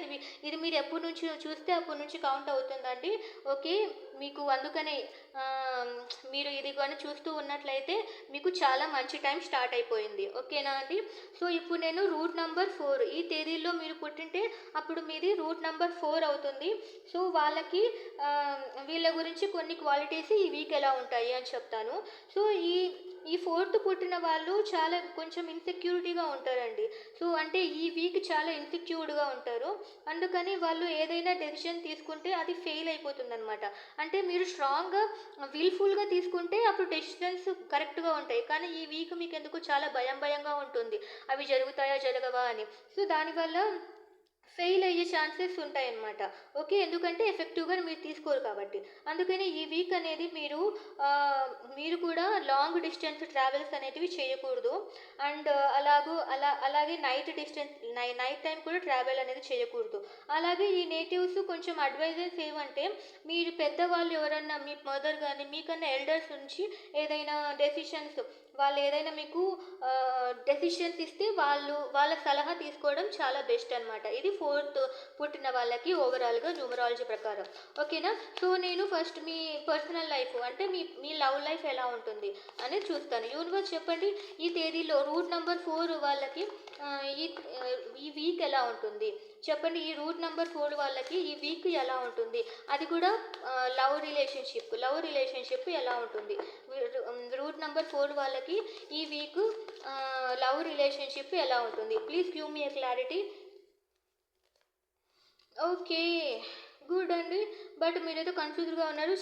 ఇది మీరు ఎప్పటి నుంచి చూస్తే అప్పటి నుంచి కౌంట్ అవుతుందండి. ఓకే. మీకు అందుకనే ఆహ్, మీరు ఇది గాని చూస్తూ ఉన్నట్లయితే మీకు చాలా మంచి టైం స్టార్ట్ అయిపోయింది. ఓకేనా అండి? సో, ఇప్పుడు నేను రూట్ నంబర్ 4 ఈ తేదీల్లో మీరు పుట్టింటే అప్పుడు మీది రూట్ నంబర్ 4 అవుతుంది. సో, వాళ్ళకి వీళ్ళ గురించి కొన్ని క్వాలిటీస్ ఈ వీక్ ఎలా ఉంటాయి అని చెప్తాను. సో, ఈ ఫోర్త్ పుట్టిన వాళ్ళు చాలా కొంచెం ఇన్‌సెక్యూరిటీగా ఉంటారండి. సో, అంటే ఈ వీక్ చాలా ఇన్‌సెక్యూర్డ్‌గా ఉంటారు. అందుకని వాళ్ళు ఏదైనా డెసిషన్ తీసుకుంటే అది ఫెయిల్ అయిపోతుందనమాట. అంటే మీరు స్ట్రాంగ్‌గా విల్‌ఫుల్‌గా తీసుకుంటే అప్పుడు డెసిషన్స్ కరెక్ట్‌గా ఉంటాయి. కానీ ఈ వీక్ మీకెందుకో చాలా భయంగా ఉంటుంది. అవి జరుగుతాయా? జరగవా? అని. సో, దానివల్ల ఫెయిల్ అయ్యే ఛాన్సెస్ ఉంటాయన్నమాట. ఓకే. ఎందుకంటే ఎఫెక్టివ్‌గా మీరు తీసుకోరు కాబట్టి. అందుకని ఈ వీక్ అనేది మీరు కూడా లాంగ్ డిస్టెన్స్ ట్రావెల్స్ అనేటివి చేయకూడదు. అండ్ అలాగే నైట్ టైమ్ కూడా ట్రావెల్ అనేది చేయకూడదు. అలాగే ఈ నేటివ్స్ కొంచెం అడ్వైజెస్ ఏమంటే మీరు పెద్దవాళ్ళు ఎవరన్నా మీ మదర్ గాని మీకన్నా ఎల్డర్స్ నుంచి ఏదైనా డెసిషన్స్ వాళ్ళు ఏదైనా మీకు డెసిషన్స్ ఇస్తే వాళ్ళ సలహా తీసుకోవడం చాలా బెస్ట్ అనమాట. ఇది ఫోర్త్ పుట్టిన వాళ్ళకి ఓవరాల్గా న్యూమరాలజీ ప్రకారం. ఓకేనా. సో నేను ఫస్ట్ మీ పర్సనల్ లైఫ్ అంటే మీ మీ లవ్ లైఫ్ ఎలా ఉంటుంది అనేది చూస్తాను. యూనివర్స్ చెప్పండి, ఈ తేదీలో రూట్ నెంబర్ 4 వాళ్ళకి ఈ ఈ వీక్ ఎలా ఉంటుంది చెప్పండి. ఈ రూట్ నెంబర్ 4 వాళ్ళకి ఈ వీక్ ఎలా ఉంటుంది, అది కూడా లవ్ రిలేషన్షిప్ ఎలా ఉంటుంది. రూట్ నెంబర్ 4 వాళ్ళకి ఈ వీక్ లవ్ రిలేషన్షిప్ ఎలా ఉంటుంది. Please give me a clarity. Okay, good అండి. బట్ మీరైతే కన్ఫ్యూజ్డ్గా ఉన్నారు.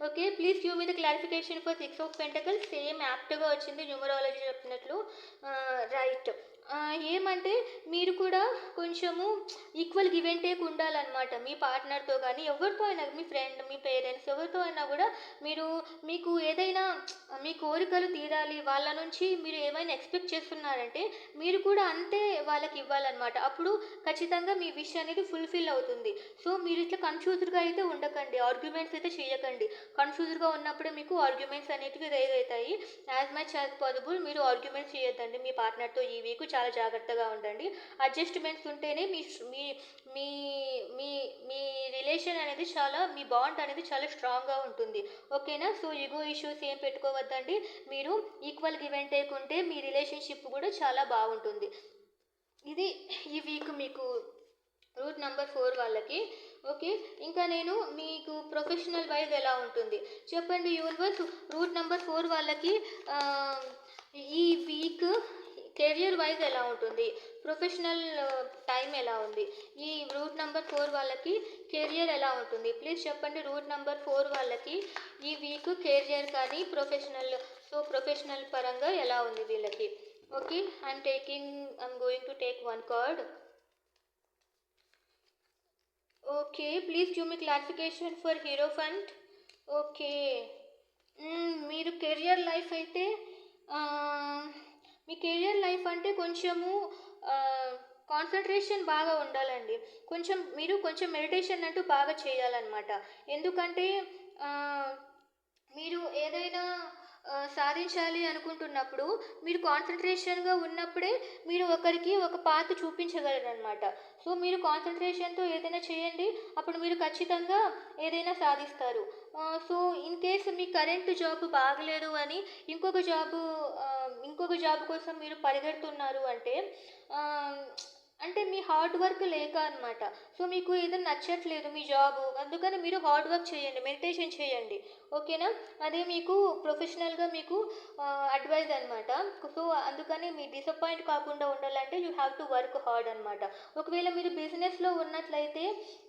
Okay, please give me the clarification for 6 of pentacles. Same యాప్ట్గా వచ్చింది న్యూమరాలజీ చెప్పినట్లు. రైట్. ఏమంటే మీరు కూడా కొంచెము ఈక్వల్ గివ్ అండ్ టేక్ ఉండాలన్నమాట. మీ పార్ట్నర్తో కానీ ఎవరితో అయినా, మీ ఫ్రెండ్, మీ పేరెంట్స్ ఎవరితో అయినా కూడా మీరు మీకు ఏదైనా మీ కోరికలు తీరాలి, వాళ్ళ నుంచి మీరు ఏమైనా ఎక్స్పెక్ట్ చేస్తున్నారంటే మీరు కూడా అంతే వాళ్ళకి ఇవ్వాలన్నమాట. అప్పుడు ఖచ్చితంగా మీ విష్ అనేది ఫుల్ఫిల్ అవుతుంది. సో మీరు ఇట్లా కన్ఫ్యూజ్డ్గా అయితే ఉండకండి, ఆర్గ్యుమెంట్స్ అయితే చేయకండి. కన్ఫ్యూజ్డ్గా ఉన్నప్పుడే మీకు ఆర్గ్యుమెంట్స్ అనేటివి రైజ్ అవుతాయి. యాజ్ మచ్ యాజ్ పాసిబుల్ మీరు ఆర్గ్యుమెంట్స్ చేయొద్దండి. మీ పార్ట్నర్తో ఈ వీక్ చాలా జాగ్రత్తగా ఉండండి. అడ్జస్ట్మెంట్స్ ఉంటేనే మీ మీ మీ మీ మీ రిలేషన్ అనేది మీ బాండ్ అనేది చాలా స్ట్రాంగ్గా ఉంటుంది. ఓకేనా. సో ఈగో ఇష్యూస్ ఏం పెట్టుకోవద్దండి. మీరు ఈక్వల్ గివ్ అండ్ టేక్ ఉంటే మీ రిలేషన్షిప్ కూడా చాలా బాగుంటుంది. ఇది ఈ వీక్ మీకు రూట్ నెంబర్ 4 వాళ్ళకి. ఓకే, ఇంకా నేను మీకు ప్రొఫెషనల్ వైజ్ ఎలా ఉంటుంది చెప్పండి. యూనివర్స్ రూట్ నెంబర్ 4 వాళ్ళకి ఈ వీక్ కెరియర్ వైజ్ ఎలా ఉంటుంది, ప్రొఫెషనల్ టైం ఎలా ఉంది. ఈ రూట్ నెంబర్ 4 వాళ్ళకి కెరియర్ ఎలా ఉంటుంది ప్లీజ్ చెప్పండి. రూట్ నెంబర్ 4 వాళ్ళకి ఈ వీక్ కెరియర్ కానీ ప్రొఫెషనల్ పరంగా ఎలా ఉంది వీళ్ళకి. Okay, I'm going to take one card. Okay, please give me clarification for hierophant. Okay, మీరు కెరియర్ లైఫ్ అయితే మీ కెరియర్ లైఫ్ అంటే కొంచెము కాన్సన్ట్రేషన్ బాగా ఉండాలండి. మీరు కొంచెం మెడిటేషన్ అంటూ బాగా చేయాలన్నమాట. ఎందుకంటే మీరు ఏదైనా సాధించాలి అనుకుంటున్నప్పుడు మీరు కాన్సన్ట్రేషన్గా ఉన్నప్పుడే మీరు ఒకరికి ఒక పాత్ చూపించగలరనమాట. సో మీరు కాన్సన్ట్రేషన్తో ఏదైనా చేయండి, అప్పుడు మీరు ఖచ్చితంగా ఏదైనా సాధిస్తారు. So in case me current job బాగలేదు అని ఇంకొక జాబ్ కోసం మీరు పరిగెడుతున్నారు అంటే మీ హార్డ్ వర్క్ లేక అనమాట. సో మీకు ఏదైనా నచ్చట్లేదు మీ జాబు, అందుకని మీరు హార్డ్ వర్క్ చేయండి, మెడిటేషన్ చేయండి. ఓకేనా. అదే మీకు ప్రొఫెషనల్గా మీకు అడ్వైజ్ అనమాట. సో అందుకని మీ డిసప్పాయింట్ కాకుండా ఉండాలంటే you have to work hard అనమాట. ఒకవేళ మీరు బిజినెస్లో ఉన్నట్లయితే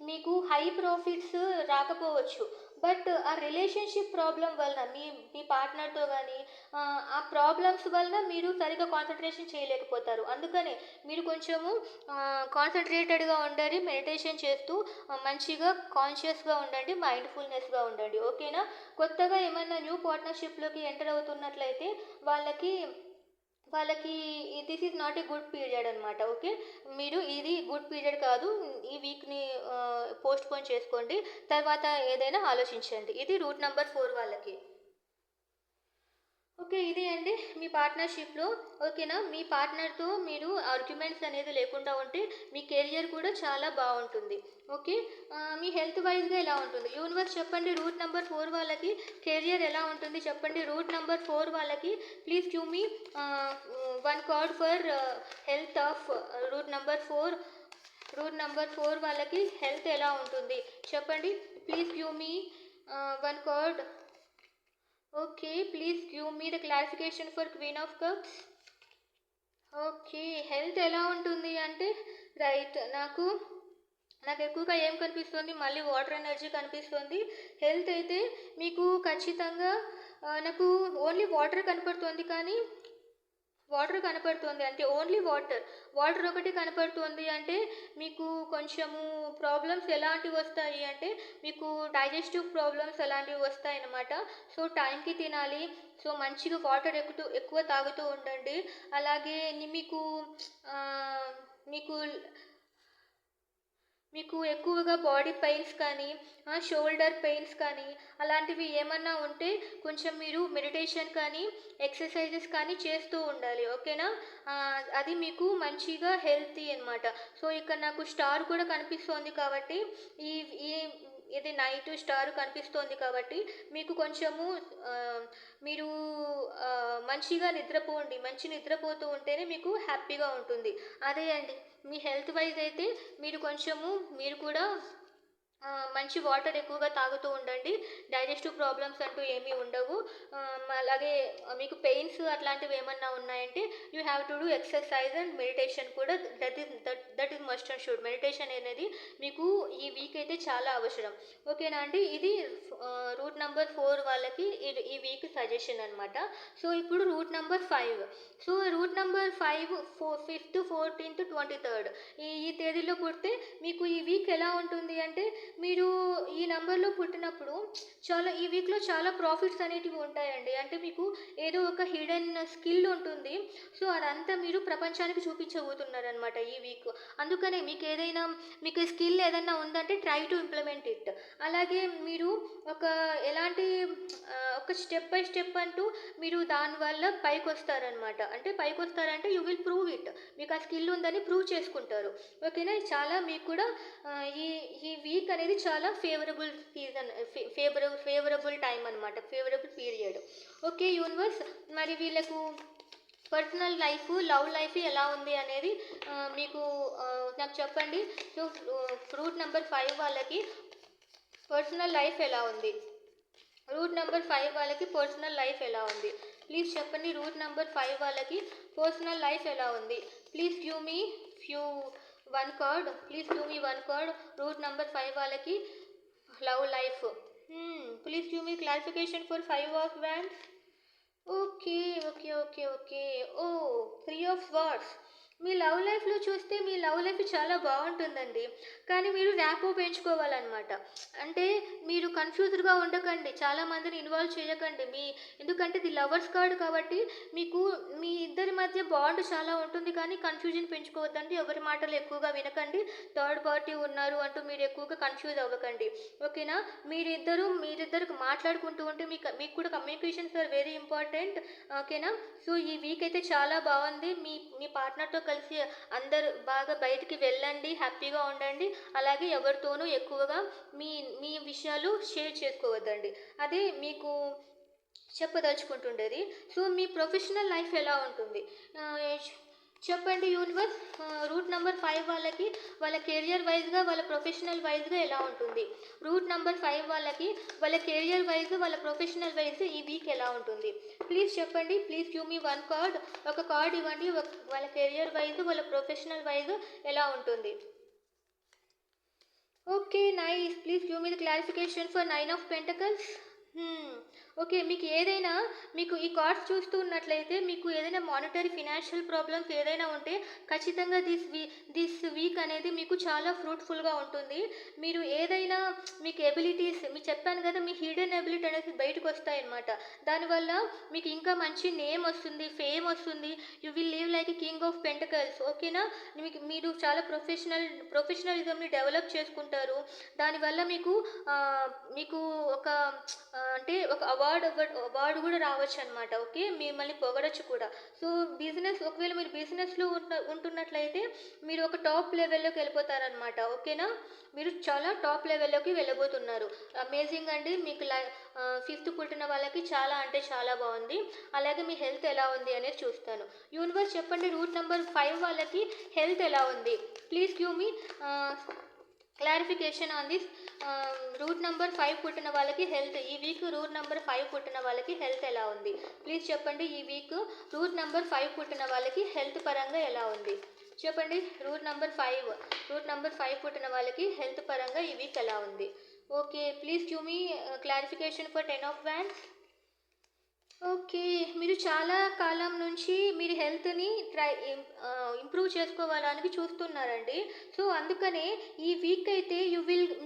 మీకు హై ప్రాఫిట్స్ రాకపోవచ్చు, బట్ ఆ రిలేషన్షిప్ ప్రాబ్లం వలన మీ పార్ట్నర్తో కానీ ఆ ప్రాబ్లమ్స్ వలన మీరు సరిగ్గా కాన్సన్ట్రేషన్ చేయలేకపోతారు. అందుకనే మీరు కొంచెము కాన్సన్ట్రేటెడ్గా ఉండండి, మెడిటేషన్ చేస్తూ మంచిగా కాన్షియస్గా ఉండండి, మైండ్ఫుల్నెస్గా ఉండండి. ఓకేనా. కొత్తగా ఏమైనా న్యూ పార్ట్నర్షిప్లోకి ఎంటర్ అవుతున్నట్లయితే వాళ్ళకి this is not a good period అనమాట. ఓకే, మీరు ఇది గుడ్ పీరియడ్ కాదు, ఈ వీక్ని పోస్ట్పోన్ చేసుకోండి, తర్వాత ఏదైనా ఆలోచించండి. ఇది రూట్ నెంబర్ 4 వాళ్ళకి. ఓకే, ఇది అండి మీ పార్ట్నర్షిప్లో. ఓకేనా. మీ పార్ట్నర్తో మీరు ఆర్గ్యుమెంట్స్ అనేది లేకుండా ఉంటే మీ కెరియర్ కూడా చాలా బాగుంటుంది. ఓకే, మీ హెల్త్ వైజ్గా ఎలా ఉంటుంది యూనివర్స్ చెప్పండి. రూట్ నెంబర్ 4 వాళ్ళకి కెరియర్ ఎలా ఉంటుంది చెప్పండి. రూట్ నెంబర్ 4 వాళ్ళకి please give me one card for health of root number 4. Root number 4 వాళ్ళకి హెల్త్ ఎలా ఉంటుంది చెప్పండి. Please give me one card. Okay, please give me the clarification for queen of cups. Okay, health ఎలా ఉంటుంది అంటే right, నాకు ఎక్కువగా ఏం కనిపిస్తుంది, మళ్ళీ వాటర్ ఎనర్జీ కనిపిస్తుంది. హెల్త్ అయితే మీకు ఖచ్చితంగా నాకు ఓన్లీ వాటర్ కనపడుతుంది, కానీ అంటే ఓన్లీ వాటర్ ఒకటి కనపడుతుంది. అంటే మీకు కొంచెము ప్రాబ్లమ్స్ ఎలాంటివి వస్తాయి అంటే మీకు డైజెస్టివ్ ప్రాబ్లమ్స్ అలాంటివి వస్తాయి అన్నమాట. సో టైంకి తినాలి, సో మంచిగా వాటర్ ఎక్కువ తాగుతూ ఉండండి. అలాగే మీకు మీకు ఎక్కువగా బాడీ పెయిన్స్ కానీ షోల్డర్ పెయిన్స్ కానీ అలాంటివి ఏమన్నా ఉంటే కొంచెం మీరు మెడిటేషన్ కానీ ఎక్సర్సైజెస్ కానీ చేస్తూ ఉండాలి. ఓకేనా? అది మీకు మంచిగా హెల్తీ అనమాట. సో ఇక్కడ నాకు స్టార్ కూడా కనిపిస్తోంది కాబట్టి ఈ ఈ ఇది నైట్ స్టార్ కనిపిస్తోంది కాబట్టి మీకు కొంచెము మీరు మంచిగా నిద్రపోండి. మంచి నిద్రపోతూ ఉంటేనే మీకు హ్యాపీగా ఉంటుంది. అదే అండి, మీ హెల్త్ వైజ్ అయితే మీరు కూడా మంచి వాటర్ ఎక్కువగా తాగుతూ ఉండండి. డైజెస్టివ్ ప్రాబ్లమ్స్ అంటూ ఏమీ ఉండవు. అలాగే మీకు పెయిన్స్ అట్లాంటివి ఏమన్నా ఉన్నాయంటే you have to do exercise and meditation కూడా. That is must and should. Meditation అనేది మీకు ఈ వీక్ అయితే చాలా అవసరం. ఓకేనా అండి? ఇది రూట్ నెంబర్ 4 వాళ్ళకి ఈ వీక్ సజెషన్ అనమాట. సో ఇప్పుడు root number 5. So root number 5 5th 14th 23rd ఈ తేదీలో పుడితే మీకు ఈ వీక్ ఎలా ఉంటుంది అంటే, మీరు ఈ నెంబర్లో పుట్టినప్పుడు ఈ వీక్లో చాలా ప్రాఫిట్స్ అనేటివి ఉంటాయండి. అంటే మీకు ఏదో ఒక హిడెన్ స్కిల్ ఉంటుంది. సో అదంతా మీరు ప్రపంచానికి చూపించబోతున్నారనమాట ఈ వీక్. అందుకనే మీకు స్కిల్ ఏదైనా ఉందంటే ట్రై టు ఇంప్లిమెంట్ ఇట్. అలాగే మీరు ఒక స్టెప్ బై స్టెప్ అంటూ మీరు దానివల్ల పైకి వస్తారనమాట. అంటే పైకి వస్తారంటే యూ విల్ ప్రూవ్ ఇట్. మీకు ఆ స్కిల్ ఉందని ప్రూవ్ చేసుకుంటారు. ఓకేనా? చాలా మీకు కూడా ఈ ఈ వీక్ అనేది చాలా ఫేవరబుల్ సీజన్, ఫేవరబుల్ టైం అనమాట, ఫేవరబుల్ పీరియడ్. ఓకే యూనివర్స్, మరి వీళ్ళకు పర్సనల్ లైఫ్, లవ్ లైఫ్ ఎలా ఉంది అనేది మీకు నాకు చెప్పండి. సో రూట్ నెంబర్ 5 వాళ్ళకి పర్సనల్ లైఫ్ ఎలా ఉంది? రూట్ నెంబర్ 5 వాళ్ళకి పర్సనల్ లైఫ్ ఎలా ఉంది? ప్లీజ్ చెప్పండి. రూట్ నెంబర్ 5 వాళ్ళకి పర్సనల్ లైఫ్ ఎలా ఉంది? Please give me one card. Please give me one card. Route number 5 వాళ్ళకి love life. Please give me clarification for 5 of Wands. Okay okay okay okay oh 3 of Swords. మీ love లైఫ్లో చూస్తే మీ love life చాలా బాగుంటుందండి. కానీ మీరు rapport పెంచుకోవాలన్నమాట. అంటే మీరు కన్ఫ్యూజ్డ్గా ఉండకండి, చాలామందిని ఇన్వాల్వ్ చేయకండి. ఎందుకంటే ఇది లవర్స్ కార్డ్ కాబట్టి మీకు మీ ఇద్దరి మధ్య బాండ్ చాలా ఉంటుంది. కానీ కన్ఫ్యూజన్ పెంచుకోవద్దండి. ఎవరి మాటలు ఎక్కువగా వినకండి. థర్డ్ పార్టీ ఉన్నారు అంటూ మీరు ఎక్కువగా కన్ఫ్యూజ్ అవ్వకండి. ఓకేనా? మీరిద్దరు మాట్లాడుకుంటూ ఉంటే మీకు కూడా కమ్యూనికేషన్స్ ఆర్ వెరీ ఇంపార్టెంట్. ఓకేనా? సో ఈ వీక్ అయితే చాలా బాగుంది. మీ పార్ట్నర్తో కలిసి అందరు బాగా బయటికి వెళ్ళండి, హ్యాపీగా ఉండండి. అలాగే ఎవరితోనూ ఎక్కువగా మీ విషయాలు షేర్ చేసుకోవద్దండి. అదే మీకు చెప్పదలుచుకుంటుండేది. సో మీ ప్రొఫెషనల్ లైఫ్ ఎలా ఉంటుంది చెప్పండి యూనివర్స్. రూట్ నెంబర్ 5 వాళ్ళకి వాళ్ళ కెరియర్ వైజ్గా, వాళ్ళ ప్రొఫెషనల్ వైజ్గా ఎలా ఉంటుంది? రూట్ నెంబర్ 5 వాళ్ళకి వాళ్ళ కెరియర్ వైజ్, వాళ్ళ ప్రొఫెషనల్ వైజ్ ఈ వీక్ ఎలా ఉంటుంది? ప్లీజ్ చెప్పండి. Please give me one card. ఒక కార్డ్ ఇవ్వండి. వాళ్ళ కెరియర్ వైజ్, వాళ్ళ ప్రొఫెషనల్ వైజ్ ఎలా ఉంటుంది? Okay nice. Please give me the clarification for 9 of Pentacles. Okay, మీకు ఈ కార్డ్స్ చూస్తూ ఉన్నట్లయితే మీకు ఏదైనా మానిటరీ ఫినాన్షియల్ ప్రాబ్లమ్స్ ఏదైనా ఉంటే ఖచ్చితంగా దిస్ వీక్ అనేది మీకు చాలా ఫ్రూట్ఫుల్గా ఉంటుంది. మీరు ఏదైనా మీకు ఎబిలిటీస్, మీకు చెప్పాను కదా, మీ హిడెన్ ఎబిలిటీ అనేది బయటకు వస్తాయన్నమాట. దానివల్ల మీకు ఇంకా మంచి నేమ్ వస్తుంది, ఫేమ్ వస్తుంది. You will live like king of pentacles. ఓకేనా? మీరు చాలా ప్రొఫెషనలిజంని డెవలప్ చేసుకుంటారు. దానివల్ల మీకు ఒక అవార్డు కూడా రావచ్చు అనమాట. ఓకే, మిమ్మల్ని పొగడచ్చు కూడా. సో ఒకవేళ మీరు బిజినెస్లో ఉంటున్నట్లయితే మీరు ఒక టాప్ లెవెల్లోకి వెళ్ళిపోతారనమాట. ఓకేనా? మీరు చాలా టాప్ లెవెల్లోకి వెళ్ళబోతున్నారు. అమేజింగ్ అండి. మీకు 5th పుట్టిన వాళ్ళకి చాలా అంటే చాలా బాగుంది. అలాగే మీ హెల్త్ ఎలా ఉంది అనేది చూస్తాను. యూనివర్స్ చెప్పండి, రూట్ నెంబర్ 5 వాళ్ళకి హెల్త్ ఎలా ఉంది? Please give me clarification on this. Route number 5 పుట్టిన వాళ్ళకి హెల్త్ ఈ వీక్, రూట్ నెంబర్ 5 పుట్టిన వాళ్ళకి హెల్త్ ఎలా ఉంది? ప్లీజ్ చెప్పండి. ఈ వీక్ రూట్ నెంబర్ 5 పుట్టిన వాళ్ళకి హెల్త్ పరంగా ఎలా ఉంది? చెప్పండి. రూట్ నెంబర్ 5 పుట్టిన వాళ్ళకి హెల్త్ పరంగా ఈ వీక్ ఎలా ఉంది? Okay, please give me clarification for 10 of Wands. Okay. మీరు చాలా కాలం నుంచి మీరు హెల్త్‌ని ఇంప్రూవ్ చేసుకోవడానికి చూస్తున్నారండి. సో, అందుకనే ఈ వీక్ అయితే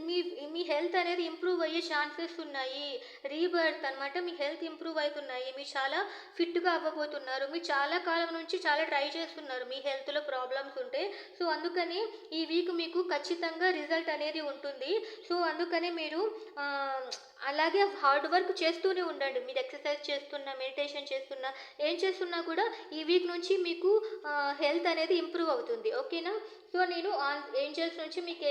మీ మీ హెల్త్ అనేది ఇంప్రూవ్ అయ్యే ఛాన్సెస్ ఉన్నాయి. రీబర్త్ అనమాట. మీ హెల్త్ ఇంప్రూవ్ అయితున్నాయి. మీరు చాలా ఫిట్‌గా అవ్వబోతున్నారు. మీరు చాలా కాలం నుంచి చాలా ట్రై చేస్తున్నారు మీ హెల్త్‌లో ప్రాబ్లమ్స్ ఉంటే. సో, అందుకని ఈ వీక్ మీకు ఖచ్చితంగా రిజల్ట్ అనేది ఉంటుంది. సో, అందుకనే మీరు ఆహ్, అలాగే హార్డ్ వర్క్ చేస్తూనే ఉండండి. మీరు ఎక్సర్సైజ్ చేస్తున్నా, మెడిటేషన్ చేస్తున్నా, ఏం చేస్తున్నా కూడా ఈ వీక్ నుంచి మీకు హెల్త్ అనేది ఇంప్రూవ్ అవుతుంది. ఓకేనా? సో, నేను ఏంజెల్స్ నుంచి మీకు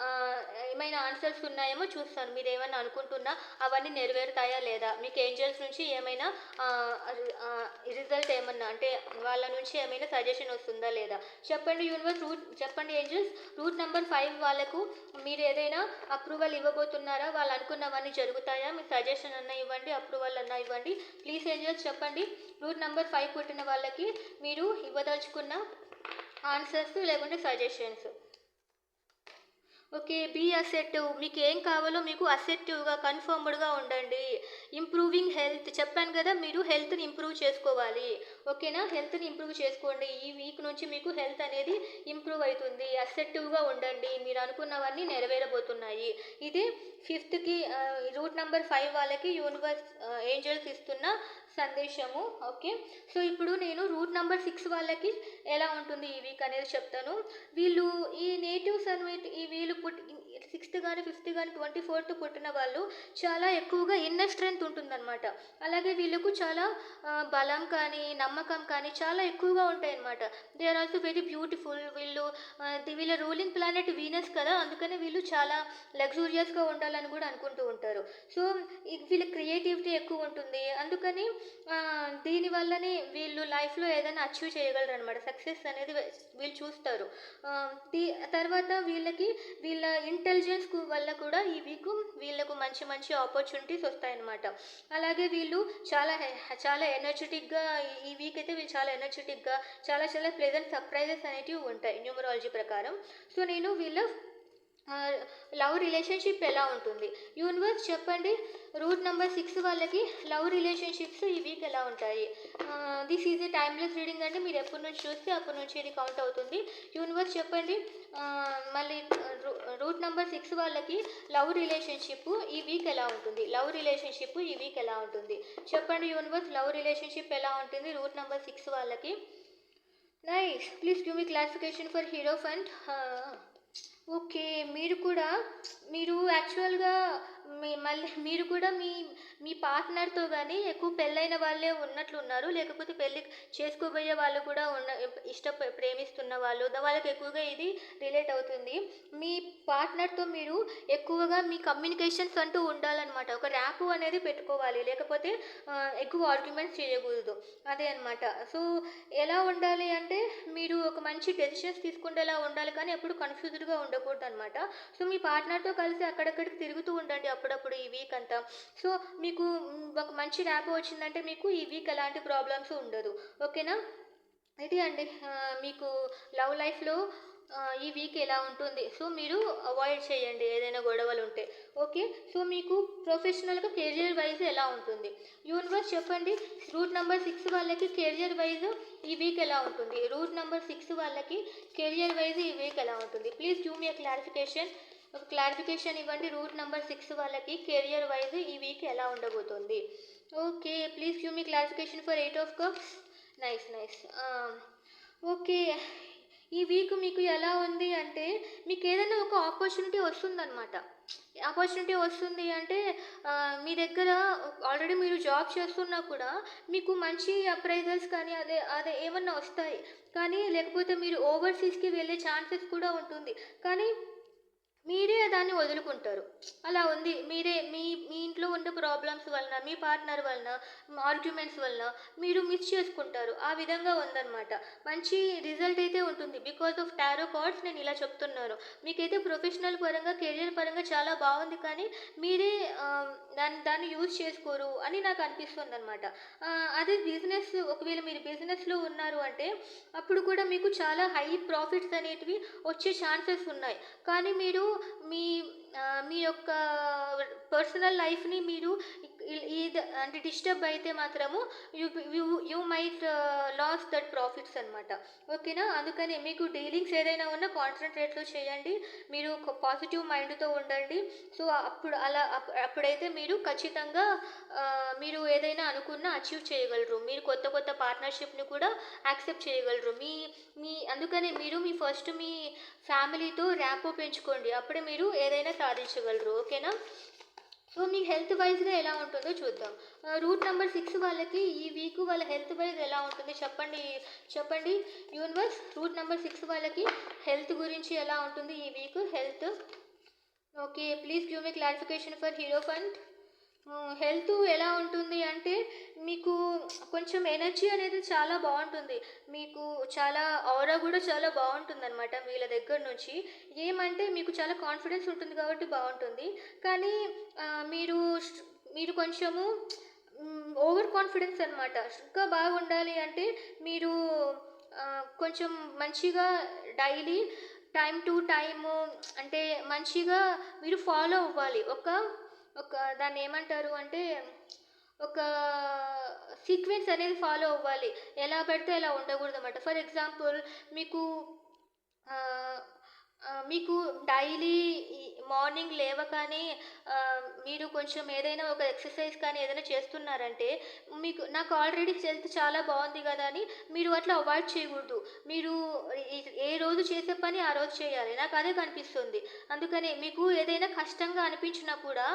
ఆహ్, ఏమైనా ఆన్సర్స్ ఉన్నాయేమో చూస్తాను. మీరేమన్నా అనుకుంటున్నా అవన్నీ నెరవేరుతాయా లేదా? మీకు ఏంజెల్స్ నుంచి ఏమైనా ఆహ్, రిజల్ట్ ఏమన్నా అంటే వాళ్ళ నుంచి ఏమైనా సజెషన్ వస్తుందా లేదా? చెప్పండి యూనివర్స్ చెప్పండి ఏంజెల్స్ రూట్ నంబర్ 5 వాళ్ళకు మీరు ఏదైనా అప్రూవల్ ఇవ్వబోతున్నారా? వాళ్ళు అనుకున్నవన్నీ జరుగుతాయా? మీ సజెషన్ అన్నా ఇవ్వండి, అప్రూవల్ అన్నా ఇవ్వండి. ప్లీజ్ ఏంజెల్స్ చెప్పండి. రూట్ నంబర్ 5 పుట్టిన వాళ్ళకి మీరు ఇవ్వదలుచుకున్న ఆన్సర్స్ లేకుంటే సజెషన్స్. ఓకే. బీ అసెర్టివ్. మీకేం కావాలో మీకు అసెర్టివ్‌గా, కన్ఫర్మ్డ్‌గా ఉండండి. ఇంప్రూవింగ్ హెల్త్ చెప్పాను గదా! మీరు హెల్త్‌ని ఇంప్రూవ్ చేసుకోవాలి. ఓకేనా? హెల్త్‌ని ఇంప్రూవ్ చేసుకోండి. ఈ వీక్ నుంచి మీకు హెల్త్ అనేది ఇంప్రూవ్ అయితుంది. అసెర్టివ్‌గా ఉండండి. మీరు అనుకున్నవన్నీ నెరవేరబోతున్నాయి. ఇది ఫిఫ్త్‌కి రూట్ నంబర్ 5 వాళ్ళకి ఏంజెల్స్ ఇస్తున్న సందేశము. ఓకే. సో, ఇప్పుడు నేను రూట్ నంబర్ 6 వాళ్ళకి ఎలా ఉంటుంది ఈ వీక్ అనేది చెప్తాను. వీళ్ళు ఈ నేటివ్స్ అనేది వీళ్ళు సిక్స్త్ గాని, ఫిఫ్త్ గాని, 24థ్ పుట్టిన వాళ్ళు చాలా ఎక్కువగా ఇన్నర్ స్ట్రెంగ్త్ ఉంటుందన్నమాట. అలాగే వీళ్ళకు చాలా బలం కానీ, నమ్మకం కానీ చాలా ఎక్కువగా ఉంటాయన్నమాట. They are also very beautiful. వీళ్ళ రూలింగ్ ప్లానెట్ వీనస్ కదా! అందుకనే వీళ్ళు చాలా లగ్జూరియస్‌గా ఉండాలని కూడా అనుకుంటూ ఉంటారు. సో, వీళ్ళ క్రియేటివిటీ ఎక్కువ ఉంటుంది. అందుకని దీనివల్లనే వీళ్ళు లైఫ్‌లో ఏదైనా అచీవ్ చేయగలరనమాట. సక్సెస్ అనేది వీళ్ళు చూస్తారు. తర్వాత వీళ్ళ ఇంటెలిజెన్స్ వల్ల కూడా ఈ వీక్ వీళ్ళకు మంచి మంచి ఆపర్చునిటీస్ వస్తాయన్నమాట. అలాగే వీళ్ళు చాలా ఎనర్జిటిక్‌గా ఈ వీక్ అయితే వీళ్ళు చాలా ఎనర్జిటిక్‌గా చాలా చాలా ప్లెజెంట్ సర్ప్రైజెస్ అనేటివి ఉంటాయి న్యూమరాలజీ ప్రకారం. సో, నేను వీళ్ళ లవ్ రిలేషన్‌షిప్ ఎలా ఉంటుంది? యూనివర్స్ చెప్పండి. రూట్ నంబర్ 6 వాళ్ళకి లవ్ రిలేషన్‌షిప్స్ ఈ వీక్ ఎలా ఉంటాయి? This is a timeless reading అండి. మీరు ఎప్పటి నుంచి చూస్తే అప్పటి నుంచి ఇది కౌంట్ అవుతుంది. యూనివర్స్ చెప్పండి. మళ్ళీ రూట్ నంబర్ 6 వాళ్ళకి లవ్ రిలేషన్‌షిప్ ఈ వీక్ ఎలా ఉంటుంది? లవ్ రిలేషన్‌షిప్ ఈ వీక్ ఎలా ఉంటుంది? చెప్పండి యూనివర్స్ లవ్ రిలేషన్‌షిప్ ఎలా ఉంటుంది రూట్ నంబర్ 6 వాళ్ళకి? Nice. Please give me clarification for hierophant. Okay. మీరు యాక్చువల్‌గా మీరు కూడా మీ పార్ట్నర్‌తో గాని ఎక్కువ పెళ్ళైన వాళ్ళే ఉన్నట్లున్నారు. లేకపోతే పెళ్లి చేసుకోబోయే వాళ్ళు కూడా ప్రేమిస్తున్న వాళ్ళకి ఎక్కువగా ఇది రిలేట్ అవుతుంది. మీ పార్ట్నర్‌తో మీరు ఎక్కువగా మీ కమ్యూనికేషన్స్ అంటూ ఉండాలనమాట. ఒక ర్యాపో అనేది పెట్టుకోవాలి. లేకపోతే ఎక్కువ ఆర్గ్యుమెంట్స్ చేయకూడదు. అదే అనమాట. సో, ఎలా ఉండాలి అంటే మీరు ఒక మంచి డెసిషన్స్ తీసుకునేలా ఉండాలి కానీ ఎప్పుడు కన్‌ఫ్యూజ్డ్‌గా ఉండకూడదనమాట. సో, మీ పార్ట్నర్‌తో కలిసి అక్కడక్కడికి తిరుగుతూ ఉండండి అప్పుడప్పుడు ఈ వీక్ అంతా. సో, మీకు ఒక మంచి ర్యాపో వచ్చిందంటే మీకు ఈ వీక్ ఎలాంటి ప్రాబ్లమ్స్ ఉండదు. ఓకేనా? ఇది అండి. మీకు లవ్ లైఫ్‌లో ఈ వీక్ ఎలా ఉంటుంది. సో, మీరు అవాయిడ్ చేయండి ఏదైనా గొడవలుంటే. ఓకే. సో, మీకు ప్రొఫెషనల్‌గా కెరియర్ వైస్ ఎలా ఉంటుంది? యూనివర్స్ చెప్పండి. రూట్ నంబర్ 6 వాళ్ళకి కెరియర్ వైస్ ఈ వీక్ ఎలా ఉంటుంది? రూట్ నంబర్ 6 వాళ్ళకి కెరియర్ వైస్ ఈ వీక్ ఎలా ఉంటుంది? Please give me a clarification. ఒక క్లారిఫికేషన్ ఇవ్వండి. రూట్ నంబర్ 6 వాళ్ళకి కెరియర్ వైస్ ఈ వీక్ ఎలా ఉండబోతుంది? Okay. Please give me clarification for 8 of cups. Nice. Nice. Okay. ఈ వీక్ మీకు ఎలా ఉంది అంటే మీకేదైనా ఒక ఆపర్చునిటీ వస్తుందనమాట. ఆపర్చునిటీ వస్తుంది అంటే మీ దగ్గర ఆల్రెడీ మీరు జాబ్ చేస్తున్నా కూడా మీకు మంచి అప్రైజల్స్ కానీ అదే ఏమన్నా వస్తాయి. కానీ లేకపోతే మీరు ఓవర్‌సీస్‌కి వెళ్ళే ఛాన్సెస్ కూడా ఉంటుంది. కానీ మీరే దాన్ని వదులుకుంటారు. అలా ఉంది. మీ మీ ఇంట్లో ఉన్న ప్రాబ్లమ్స్ వలన, మీ పార్ట్నర్ వలన, ఆర్గ్యుమెంట్స్ వలన మీరు మిస్ చేసుకుంటారు. ఆ విధంగా ఉందనమాట. మంచి రిజల్ట్ అయితే ఉంటుంది. బికాస్ ఆఫ్ టారో కార్డ్స్ నేను ఇలా చెప్తున్నాను. మీకైతే ప్రొఫెషనల్ పరంగా, కెరియర్ పరంగా చాలా బాగుంది కానీ మీరే దాన్ని యూజ్ చేసుకోరు అని నాకు అనిపిస్తుందనమాట. అదే ఒకవేళ మీరు బిజినెస్‌లో ఉన్నారు అంటే అప్పుడు కూడా మీకు చాలా హై ప్రాఫిట్స్ అనేటివి వచ్చే ఛాన్సెస్ ఉన్నాయి. కానీ మీరు మీ మీ యొక్క పర్సనల్ లైఫ్ని మీరు ఇది అంటే డిస్టర్బ్ అయితే మాత్రము you you you might loss that profits అనమాట. ఓకేనా? అందుకని మీకు డీలింగ్స్ ఏదైనా ఉన్నా కాన్సన్ట్రేట్లో చేయండి. మీరు ఒక పాజిటివ్ మైండ్తో ఉండండి. సో అప్పుడు అలా అప్పుడైతే మీరు ఖచ్చితంగా మీరు ఏదైనా అనుకున్నా అచీవ్ చేయగలరు. మీరు కొత్త కొత్త పార్ట్నర్షిప్ని కూడా యాక్సెప్ట్ చేయగలరు. మీ మీ అందుకనే మీరు ఫస్ట్ మీ ఫ్యామిలీతో ర్యాపో పెంచుకోండి. అప్పుడే మీరు ఏదైనా సాధించగలరు. ఓకేనా? సో మీ హెల్త్ వైజ్గా ఎలా ఉంటుందో చూద్దాం. రూట్ నెంబర్ 6 వాళ్ళకి ఈ వీక్ వాళ్ళ హెల్త్ వైజ్ ఎలా ఉంటుంది చెప్పండి యూనివర్స్. రూట్ నెంబర్ 6 వాళ్ళకి హెల్త్ గురించి ఎలా ఉంటుంది ఈ week health? Okay, please give me clarification for hero fund. Health ఎలా ఉంటుంది అంటే మీకు కొంచెం ఎనర్జీ అనేది చాలా బాగుంటుంది. మీకు చాలా ఆరా కూడా చాలా బాగుంటుంది అనమాట వీళ్ళ దగ్గర నుంచి. ఏమంటే మీకు చాలా కాన్ఫిడెన్స్ ఉంటుంది కాబట్టి బాగుంటుంది. కానీ మీరు మీరు కొంచెము ఓవర్ కాన్ఫిడెన్స్ అనమాట. ఇంకా బాగుండాలి అంటే మీరు కొంచెం మంచిగా డైలీ టైం టు టైము అంటే మంచిగా మీరు ఫాలో అవ్వాలి. ఒక దాన్ని ఏమంటారు అంటే ఒక సీక్వెన్స్ అనేది ఫాలో అవ్వాలి. ఎలా పడితే అలా ఉండకూడదు అన్నమాట. ఫర్ ఎగ్జాంపుల్ మీకు మీకు డైలీ మార్నింగ్ లేవగానే మీరు కొంచెం ఏదైనా ఒక ఎక్సర్సైజ్ కానీ ఏదైనా చేస్తున్నారంటే మీకు నాకు ఆల్రెడీ హెల్త్ చాలా బాగుంది కదా అని మీరు అట్లా అవాయిడ్ చేయకూడదు. మీరు ఏ రోజు చేసే పని ఆ రోజు చేయాలి. నాకు అదే కనిపిస్తుంది. అందుకనే మీకు ఏదైనా కష్టంగా అనిపించినా కూడా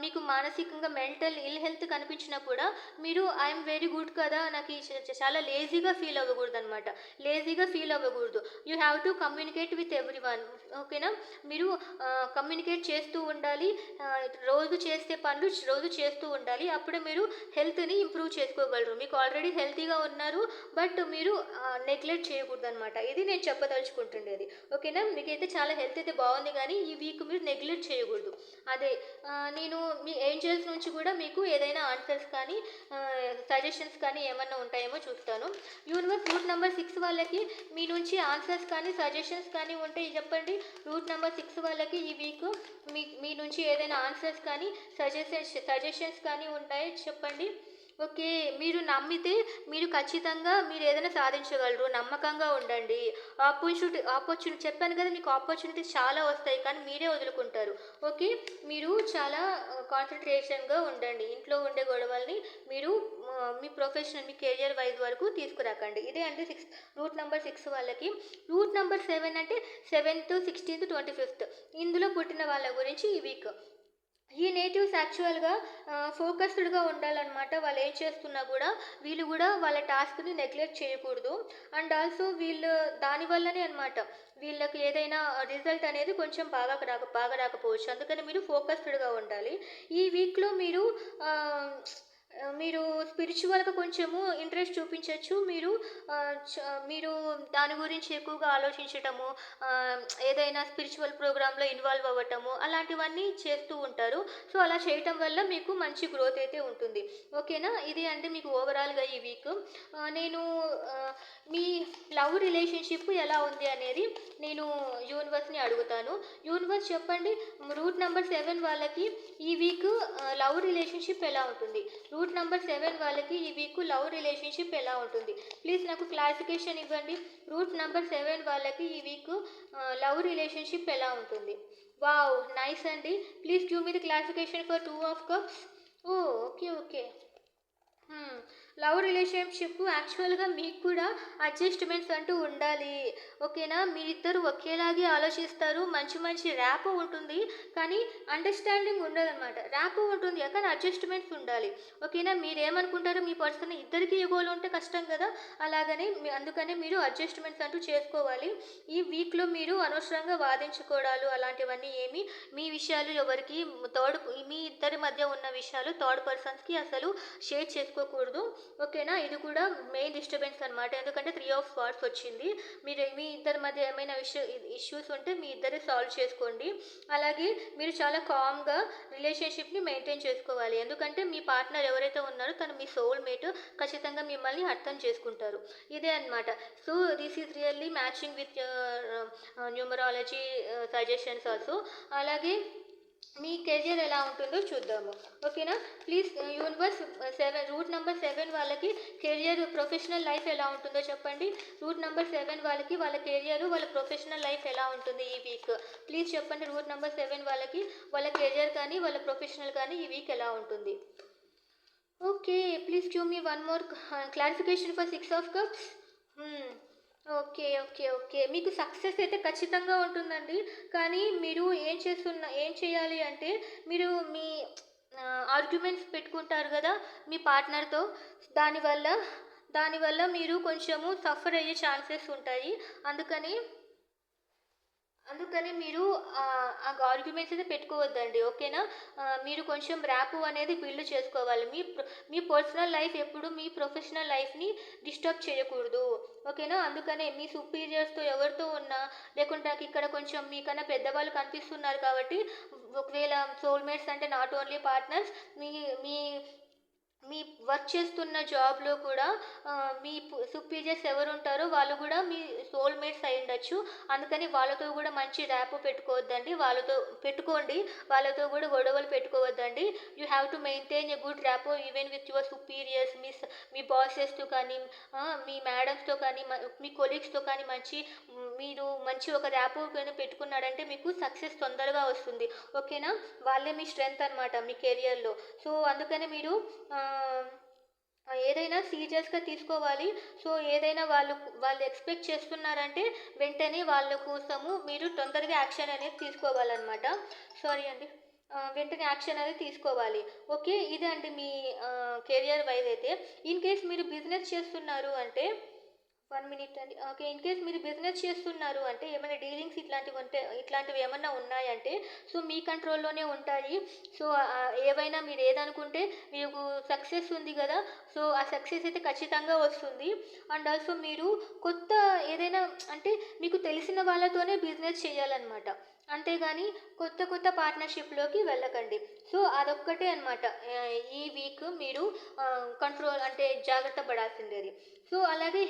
మీకు మానసికంగా మెంటల్ ఇల్ హెల్త్ కనిపించినా కూడా మీరు ఐఎమ్ వెరీ గుడ్ కదా, నాకు చాలా లేజీగా ఫీల్ అవ్వకూడదు అనమాట. లేజీగా ఫీల్ అవ్వకూడదు. You have to communicate with every one. ఓకేనా? మీరు కమ్యూనికేట్ చేస్తూ ఉండాలి. రోజు చేసే పనులు రోజు చేస్తూ ఉండాలి. అప్పుడే మీరు హెల్త్ని ఇంప్రూవ్ చేసుకోగలరు. మీకు ఆల్రెడీ హెల్తీగా ఉన్నారు, బట్ మీరు నెగ్లెక్ట్ చేయకూడదు అనమాట. ఇది నేను చెప్పదలుచుకుంటుండేది. ఓకేనా? మీకైతే చాలా హెల్త్ అయితే బాగుంది, కానీ ఈ వీక్ మీరు నెగ్లెక్ట్ చేయకూడదు. అదే నేను మీ ఏంజల్స్ నుంచి కూడా మీకు ఏదైనా ఆన్సర్స్ కానీ సజెషన్స్ కానీ ఏమన్నా ఉంటాయేమో చూస్తాను. యూనివర్స్ రూట్ నెంబర్ 6 వాళ్ళకి మీ నుంచి ఆన్సర్స్ కానీ సజెషన్స్ కానీ ఉంటే చెప్పండి. రూట్ నెంబర్ 6 వాళ్ళకి ఈ వీక్ మీ నుంచి ఏదైనా ఆన్సర్స్ కానీ సజెషన్స్ కానీ ఉంటాయో చెప్పండి. ఓకే, మీరు నమ్మితే మీరు ఖచ్చితంగా మీరు ఏదైనా సాధించగలరు. నమ్మకంగా ఉండండి. ఆపర్చునిటీ చెప్పాను కదా, మీకు ఆపర్చునిటీస్ చాలా వస్తాయి, కానీ మీరే వదులుకుంటారు. ఓకే, మీరు చాలా కాన్సన్ట్రేషన్గా ఉండండి. ఇంట్లో ఉండే గొడవల్ని మీరు మీ ప్రొఫెషనల్ మీ కెరియర్ వైజ్ వరకు తీసుకురాకండి. ఇదే అండి రూట్ నెంబర్ 6 వాళ్ళకి. రూట్ నెంబర్ 7 అంటే 7th, 16th, 25th ఇందులో పుట్టిన వాళ్ళ గురించి ఈ వీక్. ఈ నేటివ్స్ యాక్చువల్గా ఫోకస్డ్గా ఉండాలన్నమాట. వాళ్ళు ఏం చేస్తున్నా కూడా వీళ్ళు కూడా వాళ్ళ టాస్క్ని నెగ్లెక్ట్ చేయకూడదు. అండ్ ఆల్సో వీళ్ళు దానివల్లనే అనమాట వీళ్ళకి ఏదైనా రిజల్ట్ అనేది కొంచెం బాగా రాకపోవచ్చు. అందుకని మీరు ఫోకస్డ్గా ఉండాలి. ఈ వీక్లో మీరు స్పిరిచువల్గా కొంచెము ఇంట్రెస్ట్ చూపించవచ్చు. మీరు దాని గురించి ఎక్కువగా ఆలోచించటము, ఏదైనా స్పిరిచువల్ ప్రోగ్రాంలో ఇన్వాల్వ్ అవ్వటము అలాంటివన్నీ చేస్తూ ఉంటారు. సో అలా చేయటం వల్ల మీకు మంచి గ్రోత్ అయితే ఉంటుంది. ఓకేనా? ఇది అంటే మీకు ఓవరాల్గా ఈ వీక్ నేను మీ లవ్ రిలేషన్షిప్ ఎలా ఉంది అనేది నేను యూనివర్స్ని అడుగుతాను. యూనివర్స్ చెప్పండి, రూట్ నెంబర్ 7 వాళ్ళకి ఈ వీక్ లవ్ రిలేషన్షిప్ ఎలా ఉంటుంది? రూట్ నెంబర్ 7 వాళ్ళకి ఈ వీక్ లవ్ రిలేషన్షిప్ ఎలా ఉంటుంది? ప్లీజ్ నాకు క్లారిఫికేషన్ ఇవ్వండి. రూట్ నెంబర్ 7 వాళ్ళకి ఈ వీక్ లవ్ రిలేషన్షిప్ ఎలా ఉంటుంది? వావ్, నైస్ అండి. Please give me the clarification for 2 of cups. Oh, okay. Love relationship యాక్చువల్గా మీకు కూడా అడ్జస్ట్మెంట్స్ అంటూ ఉండాలి. ఓకేనా? మీరిద్దరు ఒకేలాగే ఆలోచిస్తారు. మంచి ర్యాపో ఉంటుంది, కానీ అండర్స్టాండింగ్ ఉండదన్నమాట. ర్యాపో ఉంటుంది కానీ అడ్జస్ట్మెంట్స్ ఉండాలి. ఓకేనా? మీరేమనుకుంటారో మీ పర్సన్ ఇద్దరికి ఈగోలు ఉంటే కష్టం కదా, అలాగని అందుకనే మీరు అడ్జస్ట్మెంట్స్ అంటూ చేసుకోవాలి. ఈ వీక్లో మీరు అనవసరంగా వాదించుకోవడాలు అలాంటివన్నీ ఏమి మీ విషయాలు ఎవరికి మీ ఇద్దరి మధ్య ఉన్న విషయాలు థర్డ్ పర్సన్స్కి అసలు షేర్ చేసుకోకూడదు. ఓకేనా? ఇది కూడా మెయిన్ డిస్టర్బెన్స్ అనమాట. ఎందుకంటే 3 of Swords వచ్చింది. మీ ఇద్దరి మధ్య ఏమైనా ఇష్యూస్ ఉంటే మీ ఇద్దరే సాల్వ్ చేసుకోండి. అలాగే మీరు చాలా కామ్గా రిలేషన్షిప్ని మెయింటైన్ చేసుకోవాలి. ఎందుకంటే మీ పార్ట్నర్ ఎవరైతే ఉన్నారో తను మీ సోల్మేట్, ఖచ్చితంగా మిమ్మల్ని అర్థం చేసుకుంటారు. ఇదే అనమాట. So this is really matching with numerology suggestions also. అలాగే మీ కెరియర్ ఎలా ఉంటుందో చూద్దాము. ఓకేనా? ప్లీజ్ యూనివర్స్ 7 రూట్ నంబర్ 7 వాళ్ళకి కెరియర్, ప్రొఫెషనల్ లైఫ్ ఎలా ఉంటుందో చెప్పండి. రూట్ నంబర్ 7 వాళ్ళకి వాళ్ళ కెరియర్, వాళ్ళ ప్రొఫెషనల్ లైఫ్ ఎలా ఉంటుంది ఈ వీక్? ప్లీజ్ చెప్పండి. రూట్ నంబర్ 7 వాళ్ళకి వాళ్ళ కెరియర్ కానీ వాళ్ళ ప్రొఫెషనల్ కానీ ఈ వీక్ ఎలా ఉంటుంది? Okay. Please give me one more clarification for 6 of cups. Okay. Okay. Okay. మీకు సక్సెస్ అయితే ఖచ్చితంగా ఉంటుందండి. కానీ మీరు ఏం చేయాలి అంటే, మీరు మీ ఆర్గ్యుమెంట్స్ పెట్టుకుంటారు గదా మీ పార్ట్నర్‌తో. దానివల్ల దానివల్ల మీరు కొంచెము సఫర్ అయ్యే ఛాన్సెస్ ఉంటాయి. అందుకని అందుకని మీరు ఆ ఆర్గ్యుమెంట్స్ అయితే పెట్టుకోవద్దండి. ఓకేనా? మీరు కొంచెం ర్యాపో అనేది బిల్డ్ చేసుకోవాలి. మీ పర్సనల్ లైఫ్ ఎప్పుడు మీ ప్రొఫెషనల్ లైఫ్‌ని డిస్టర్బ్ చేయకూడదు. ఓకేనా? అందుకనే మీ సుపీరియర్స్‌తో ఎవరితో ఉన్నా, లేకుంటే నాకిక్కడ కొంచెం మీకన్నా పెద్దవాళ్ళు కనిపిస్తున్నారు కాబట్టి, ఒకవేళ సోల్‌మేట్స్ అంటే not only partners, me me me work చేస్తున్న జాబ్‌లో కూడా మీ సుపీరియర్స్ ఎవరుంటారో వాళ్ళు గూడా మీ సోల్‌మేట్స్ అయ్యుండొచ్చు. అందుకని వాళ్ళతో గూడా మంచి ర్యాపో పెట్టుకోవద్దండి. పెట్టుకోండి. వాళ్ళతో గూడా గొడవలు పెట్టుకోవద్దండి. You have to maintain a good rapport even with your superiors, మీ బాసెస్‌తో కానీ, మీ మేడమ్స్‌తో కానీ, మీ కొలీగ్స్‌తో కానీ మీరు మంచి ఒక ర్యాపో గాని పెట్టుకున్నారంటే మీకు సక్సెస్ తొందరగా వస్తుంది. ఓకేనా? వాళ్ళే మీ స్ట్రెంగ్త్ అనమాట మీ కెరియర్‌లో. సో, అందుకని మీరు ఆహ్, ఏదైనా సీరియస్‌గా తీసుకోవాలి. సో, ఏదైనా వాళ్ళు ఎక్స్‌పెక్ట్ చేస్తున్నారంటే వెంటనే వాళ్ళ కోసము మీరు తొందరగా యాక్షన్ అనేది తీసుకోవాలనమాట. సారీ అండి. వెంటనే యాక్షన్ అనేది తీసుకోవాలి. ఓకే. ఇదే అండి మీ కెరియర్ వైస్ అయితే. ఇన్ కేస్ మీరు బిజినెస్ చేస్తున్నారు అంటే 1 మినిట్ అండి. ఓకే. ఇన్ కేస్ మీరు బిజినెస్ చేస్తున్నారు అంటే ఏమైనా డీలింగ్స్ ఇట్లాంటివి ఏమన్నా ఉన్నాయంటే సో, మీ కంట్రోల్‌లోనే ఉంటాయి. సో, ఏవైనా మీరు ఏదనుకుంటే మీకు సక్సెస్ ఉంది గదా! సో, ఆ సక్సెస్ అయితే ఖచ్చితంగా వస్తుంది. అండ్ ఆల్సో మీరు కొత్త ఏదైనా అంటే మీకు తెలిసిన వాళ్ళతోనే బిజినెస్ చేయాలనమాట. అంతేగాని కొత్త కొత్త పార్ట్నర్‌షిప్‌లోకి వెళ్ళకండి. సో, అదొక్కటే అనమాట. ఈ వీక్ మీరు కంట్రోల్ అంటే జాగ్రత్త పడాల్సిందేది. సో, అలాగే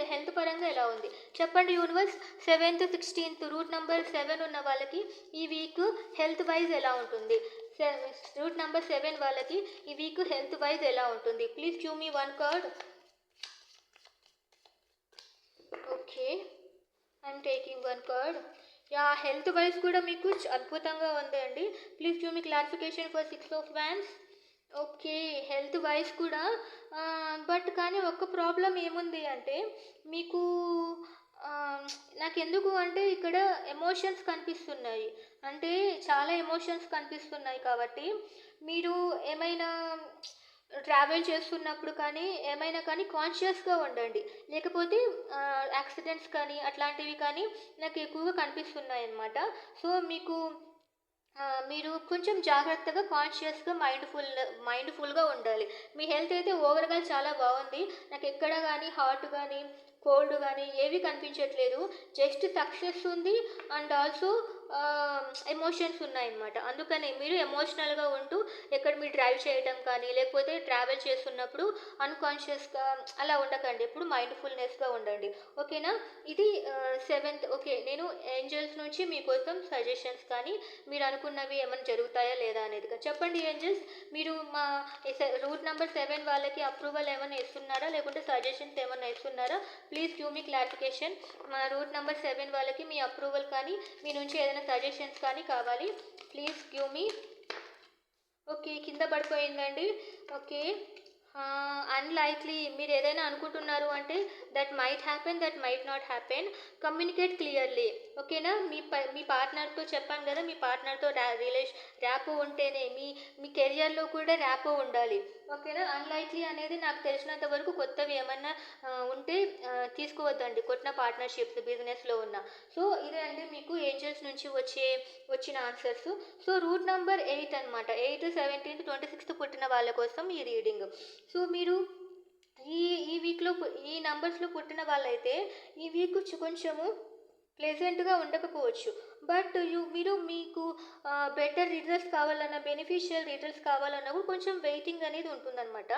హెల్త్ పరంగా ఎలా ఉంది? చెప్పండి యూనివర్స్. 7థ్, 16థ్ రూట్ నంబర్ 7 ఉన్న వాళ్ళకి ఈ వీక్ హెల్త్ వైస్ ఎలా ఉంటుంది? సె రూట్ నంబర్ 7 వాళ్ళకి ఈ వీక్ హెల్త్ వైస్ ఎలా ఉంటుంది? Please give me one card. Okay. I'm taking one card. Yeah! Health wise కూడా మీకు అద్భుతంగా ఉందండి. Please give me clarification for 6 of wands. Okay. Health wise కూడా బట్ కానీ ఒక్క ప్రాబ్లమ్ ఏముంది అంటే మీకు నాకెందుకు అంటే ఇక్కడ ఎమోషన్స్ కనిపిస్తున్నాయి. అంటే చాలా ఎమోషన్స్ కనిపిస్తున్నాయి కాబట్టి మీరు ఏమైనా ట్రావెల్ చేస్తున్నప్పుడు కానీ ఏమైనా కానీ కాన్షియస్‌గా ఉండండి. లేకపోతే యాక్సిడెంట్స్ కానీ అట్లాంటివి కానీ నాకు ఎక్కువగా కనిపిస్తున్నాయన్నమాట. సో, మీరు కొంచెం జాగ్రత్తగా, కాన్షియస్‌గా, మైండ్‌ఫుల్‌గా ఉండాలి. మీ హెల్త్ అయితే ఓవర్‌గా చాలా బావుంది. నాకెక్కడ గానీ హార్ట్ గానీ, కోల్డ్ గానీ ఏవి కనిపించట్లేదు. జస్ట్ సక్సెస్ ఉంది. అండ్ ఆల్సో ఎమోషన్స్ ఉన్నాయన్నమాట. అందుకని మీరు ఎమోషనల్‌గా ఉంటూ మీరు డ్రైవ్ చేయటం కానీ, లేకపోతే ట్రావెల్ చేస్తున్నప్పుడు అన్‌కాన్షియస్‌గా అలా ఉండకండి. ఎప్పుడు మైండ్‌ఫుల్‌నెస్‌గా ఉండండి. ఓకేనా? ఇది 7థ్. ఓకే. నేను ఏంజెల్స్ నుంచి మీకోసం సజెషన్స్ కానీ మీరనుకున్నవి ఏమన్నా జరుగుతాయా లేదా అనేది. చెప్పండి ఏంజెల్స్. మీరు మా రూట్ నంబర్ 7 వాళ్ళకి అప్రూవల్ ఏమన్నా ఇస్తున్నారా? లేకుంటే సజెషన్స్ ఏమన్నా ఇస్తున్నారా? Please give me clarification. మా రూట్ నంబర్ 7 వాళ్ళకి మీ అప్రూవల్ కానీ, మీ నుంచి ఏదైనా సజెషన్స్ కానీ కావాలి. Please give me. ఓకే. కింద పడిపోయిందండి. ఓకే. అన్‌లైక్లీ మీరేదైనా అనుకుంటున్నారు అంటే that might happen, that might not happen. Communicate clearly. ఓకేనా? మీ పార్ట్నర్‌తో చెప్పాను గదా! మీ పార్ట్నర్‌తో ర్యాపో ఉంటేనే మీ కెరియర్‌లో కూడా ర్యాపో ఉండాలి. ఓకేనా? అన్‌లైక్లీ అనేది నాకు తెలిసినంత వరకు కొత్తవి ఏమన్నా ఉంటే తీసుకోవద్దండి. కొత్త పార్ట్నర్‌షిప్స్ బిజినెస్‌లో ఉన్న. సో, ఇదే అండి మీకు ఏంజెల్స్ నుంచి వచ్చిన ఆన్సర్స్. సో, రూట్ నంబర్ 8 అనమాట. 8, 17, 26 పుట్టిన వాళ్ళ కోసం ఈ రీడింగ్. సో, మీరు ఈ ఈ వీక్‌లో ఈ నంబర్స్‌లో పుట్టిన వాళ్ళైతే ఈ వీక్ కొంచెము ప్లెజెంట్‌గా ఉండకపోవచ్చు. బట్ మీకు బెటర్ రిజల్ట్స్ కావాలన్నా, బెనిఫిషియల్ రిజల్ట్స్ కావాలన్నా కూడా కొంచెం వెయిటింగ్ అనేది ఉంటుందన్నమాట.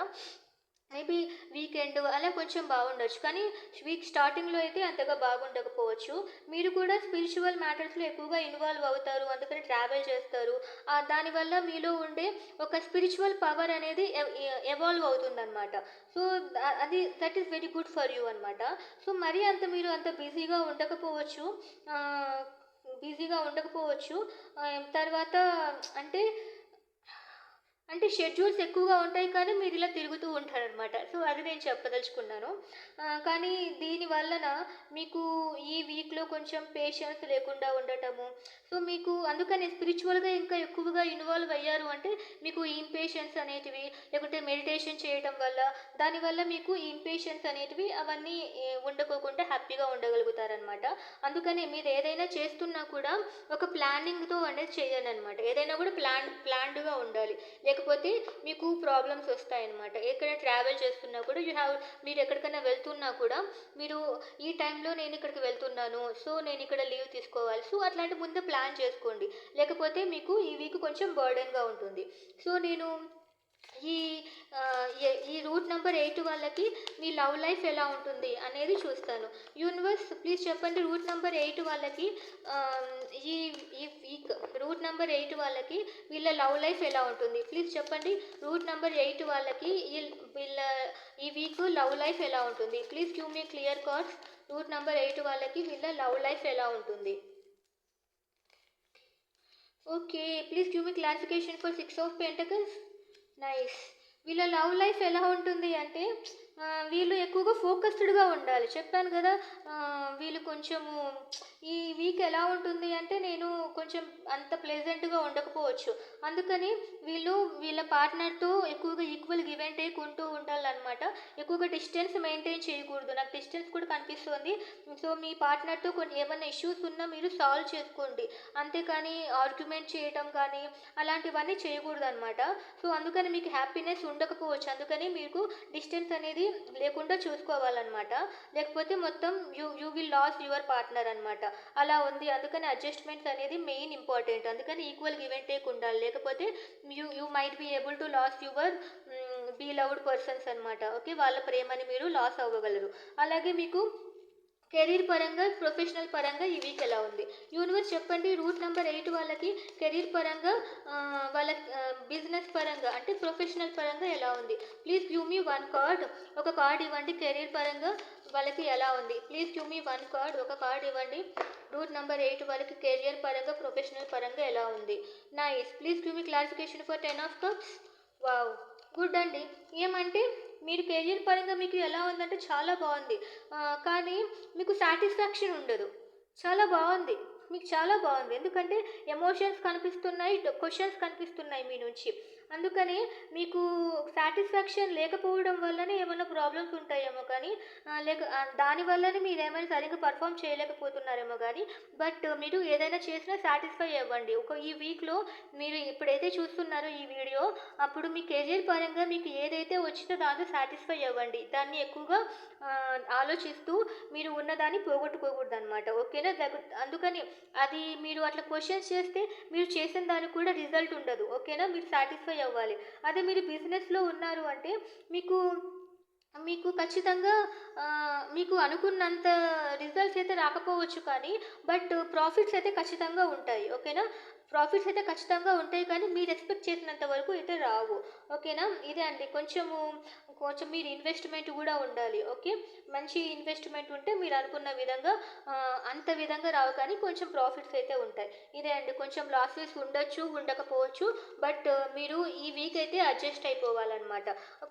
మేబీ వీకెండ్ అలా కొంచెం బాగుండొచ్చు. కానీ వీక్ స్టార్టింగ్‌లో అయితే అంతగా బాగుండకపోవచ్చు. మీరు కూడా స్పిరిచ్యువల్ మ్యాటర్స్‌లో ఎక్కువగా ఇన్వాల్వ్ అవుతారు. అందుకని ట్రావెల్ చేస్తారు. దానివల్ల మీలో ఉండే ఒక స్పిరిచ్యువల్ పవర్ అనేది ఎవాల్వ్ అవుతుందనమాట. So, that is very good for you అనమాట. సో, మరీ అంత మీరు అంత బిజీగా ఉండకపోవచ్చు. ఆహ్, బిజీగా ఉండకపోవచ్చు. తర్వాత అంటే షెడ్యూల్స్ ఎక్కువగా ఉంటాయి కానీ మీరిలా తిరుగుతూ ఉంటారనమాట. సో, అది నేను చెప్పదలుచుకున్నాను. కానీ దీని వలన మీకు ఈ వీక్‌లో కొంచెం పేషెన్స్ లేకుండా ఉండటము. సో, మీకు అందుకని స్పిరిచ్యువల్‌గా ఇంకా ఎక్కువగా ఇన్వాల్వ్ అయ్యారు అంటే మీకు ఈ ఇంపేషెన్స్ అనేటివి లేకుంటే మెడిటేషన్ చేయటం వల్ల దానివల్ల మీకు ఈ ఇంపేషెన్స్ అనేటివి అవన్నీ ఉండకోకుండా హ్యాపీగా ఉండగలుగుతారనమాట. అందుకని మీరు ఏదైనా చేస్తున్నా కూడా ఒక ప్లానింగ్‌తో అనేది చేయాలనమాట. ఏదైనా కూడా ప్లాన్డ్‌గా ఉండాలి. లేకపోతే మీకు ప్రాబ్లమ్స్ వస్తాయన్నమాట. ఎక్కడ ట్రావెల్ చేస్తున్నా కూడా మీరు ఎక్కడికైనా వెళ్తున్నా కూడా మీరు ఈ టైంలో నేను ఇక్కడికి వెళ్తున్నాను. సో, నేను ఇక్కడ లీవ్ తీసుకోవాలి. సో, అట్లాంటి ముందే ప్లాన్ చేసుకోండి. లేకపోతే మీకు ఈ వీక్ కొంచెం బర్డెన్‌గా ఉంటుంది. సో, నేను ఈ ఈ రూట్ నంబర్ 8 వాళ్ళకి మీ లవ్ లైఫ్ ఎలా ఉంటుంది అనేది చూస్తాను. యూనివర్స్ ప్లీజ్ చెప్పండి రూట్ నంబర్ 8 వాళ్ళకి ఆహ్, ఈ ఈ వీక్ రూట్ నంబర్ 8 వాళ్ళకి వీళ్ళ లవ్ లైఫ్ ఎలా ఉంటుంది? ప్లీజ్ చెప్పండి రూట్ నంబర్ 8 వాళ్ళకి వీళ్ళ ఈ వీక్ లవ్ లైఫ్ ఎలా ఉంటుంది? Please give me clear cards. Route number 8 వాళ్ళకి వీళ్ళ లవ్ లైఫ్ ఎలా ఉంటుంది? Okay. Please give me clarification for 6 of pentacles. Nice. వీళ్ళ లవ్ లైఫ్ ఎలా ఉంటుంది అంటే వీళ్ళు ఎక్కువగా ఫోకస్డ్‌గా ఉండాలి. చెప్పాను గదా! వీళ్ళు కొంచెము ఈ వీక్ ఎలా ఉంటుంది అంటే నేను కొంచెం అంత ప్లెజెంట్‌గా ఉండకపోవచ్చు. అందుకని వీళ్ళ పార్ట్నర్‌తో ఎక్కువగా ఈక్వల్ గివ్ అండ్ టేక్ ఉంటూ ఉండాలనమాట. ఎక్కువగా డిస్టెన్స్ మెయింటైన్ చేయకూడదు. నాకు డిస్టెన్స్ కూడా కనిపిస్తోంది. సో, మీ పార్ట్నర్‌తో ఏమన్నా ఇష్యూస్ ఉన్నా మీరు సాల్వ్ చేసుకోండి. అంతేకానీ ఆర్గ్యుమెంట్ చేయటం కానీ అలాంటివన్నీ చేయకూడదనమాట. సో, అందుకని మీకు హ్యాపీనెస్ ఉండకపోవచ్చు. అందుకని మీకు డిస్టెన్స్ అనేది లేకుండా చూసుకోవాలనమాట. లేకపోతే మొత్తం you will lose your partner అనమాట. అలా ఉంది. అందుకని అడ్జస్ట్‌మెంట్స్ అనేది మెయిన్ ఇంపార్టెంట్. అందుకని ఈక్వల్ గివ్ అండ్ టేక్ ఉండాలి. లేకపోతే you might be able to lose your beloved persons అనమాట. ఓకే. వాళ్ళ ప్రేమని మీరు లాస్ అవ్వగలరు. అలాగే మీకు కెరీర్ పరంగా, ప్రొఫెషనల్ పరంగా ఈ వీక్ ఎలా ఉంది? యూనివర్స్ చెప్పండి రూట్ నంబర్ 8 వాళ్ళకి కెరీర్ పరంగా వాళ్ళ బిజినెస్ పరంగా అంటే ప్రొఫెషనల్ పరంగా ఎలా ఉంది? Please give me 1 card. ఒక కార్డ్ ఇవ్వండి కెరీర్ పరంగా వాళ్ళకి ఎలా ఉంది? Please give me 1 card. ఒక కార్డ్ ఇవ్వండి. రూట్ నంబర్ 8 వాళ్ళకి కెరియర్ పరంగా, ప్రొఫెషనల్ పరంగా ఎలా ఉంది? Nice. Please give me clarification for 10 of cups. Wow! Good అండి. ఏమంటే మీరు కెరియర్ పరంగా మీకు ఎలా ఉందంటే చాలా బాగుంది. కానీ మీకు సాటిస్ఫాక్షన్ ఉండదు. చాలా బాగుంది. మీకు చాలా బాగుంది. ఎందుకంటే ఎమోషన్స్ కనిపిస్తున్నాయి, క్వెషన్స్ కనిపిస్తున్నాయి మీ నుంచి. అందుకని మీకు సాటిస్ఫాక్షన్ లేకపోవడం వల్లనే ఏమన్నా ప్రాబ్లమ్స్ ఉంటాయేమో కానీ దాని వల్లనే మీరేమైనా సరిగ్గా పర్ఫార్మ్ చేయలేకపోతున్నారేమో కానీ మీరు ఏదైనా చేసినా సాటిస్ఫై అవ్వండి. ఈ వీక్‌లో మీరు ఎప్పుడైతే చూస్తున్నారో ఈ వీడియో అప్పుడు మీ కెరియర్ పరంగా మీకు ఏదైతే వచ్చిందో దాంతో సాటిస్ఫై అవ్వండి. దాన్ని ఎక్కువగా ఆలోచిస్తూ మీరు ఉన్నదాన్ని పోగొట్టుకోకూడదనమాట. ఓకేనా? అందుకని అది మీరు అట్లా క్వెషన్స్ చేస్తే మీరు చేసిన దానికి కూడా రిజల్ట్ ఉండదు. ఓకేనా? మీరు సాటిస్ఫై అవ్వాలి. అదే మీరు బిజినెస్‌లో ఉన్నారు అంటే మీకు మీకు ఖచ్చితంగా మీకు అనుకున్నంత రిజల్ట్స్ అయితే రాకపోవచ్చు కానీ ప్రాఫిట్స్ అయితే ఖచ్చితంగా ఉంటాయి. ఓకేనా? ప్రాఫిట్స్ అయితే ఖచ్చితంగా ఉంటాయి కానీ మీరు ఎక్స్‌పెక్ట్ చేసినంత వరకు అయితే రావు. ఓకేనా? ఇదే అండి. కొంచెం మీరు ఇన్వెస్ట్‌మెంట్ గూడా ఉండాలి. ఓకే. మంచి ఇన్వెస్ట్‌మెంట్ ఉంటే మీరు అనుకున్న విధంగా అంత విధంగా రావు కానీ కొంచెం ప్రాఫిట్స్ అయితే ఉంటాయి. ఇదే అండి. కొంచెం లాసెస్ ఉండొచ్చు, ఉండకపోవచ్చు. మీరు ఈ వీక్ అయితే అడ్జస్ట్ అయిపోవాలన్నమాట.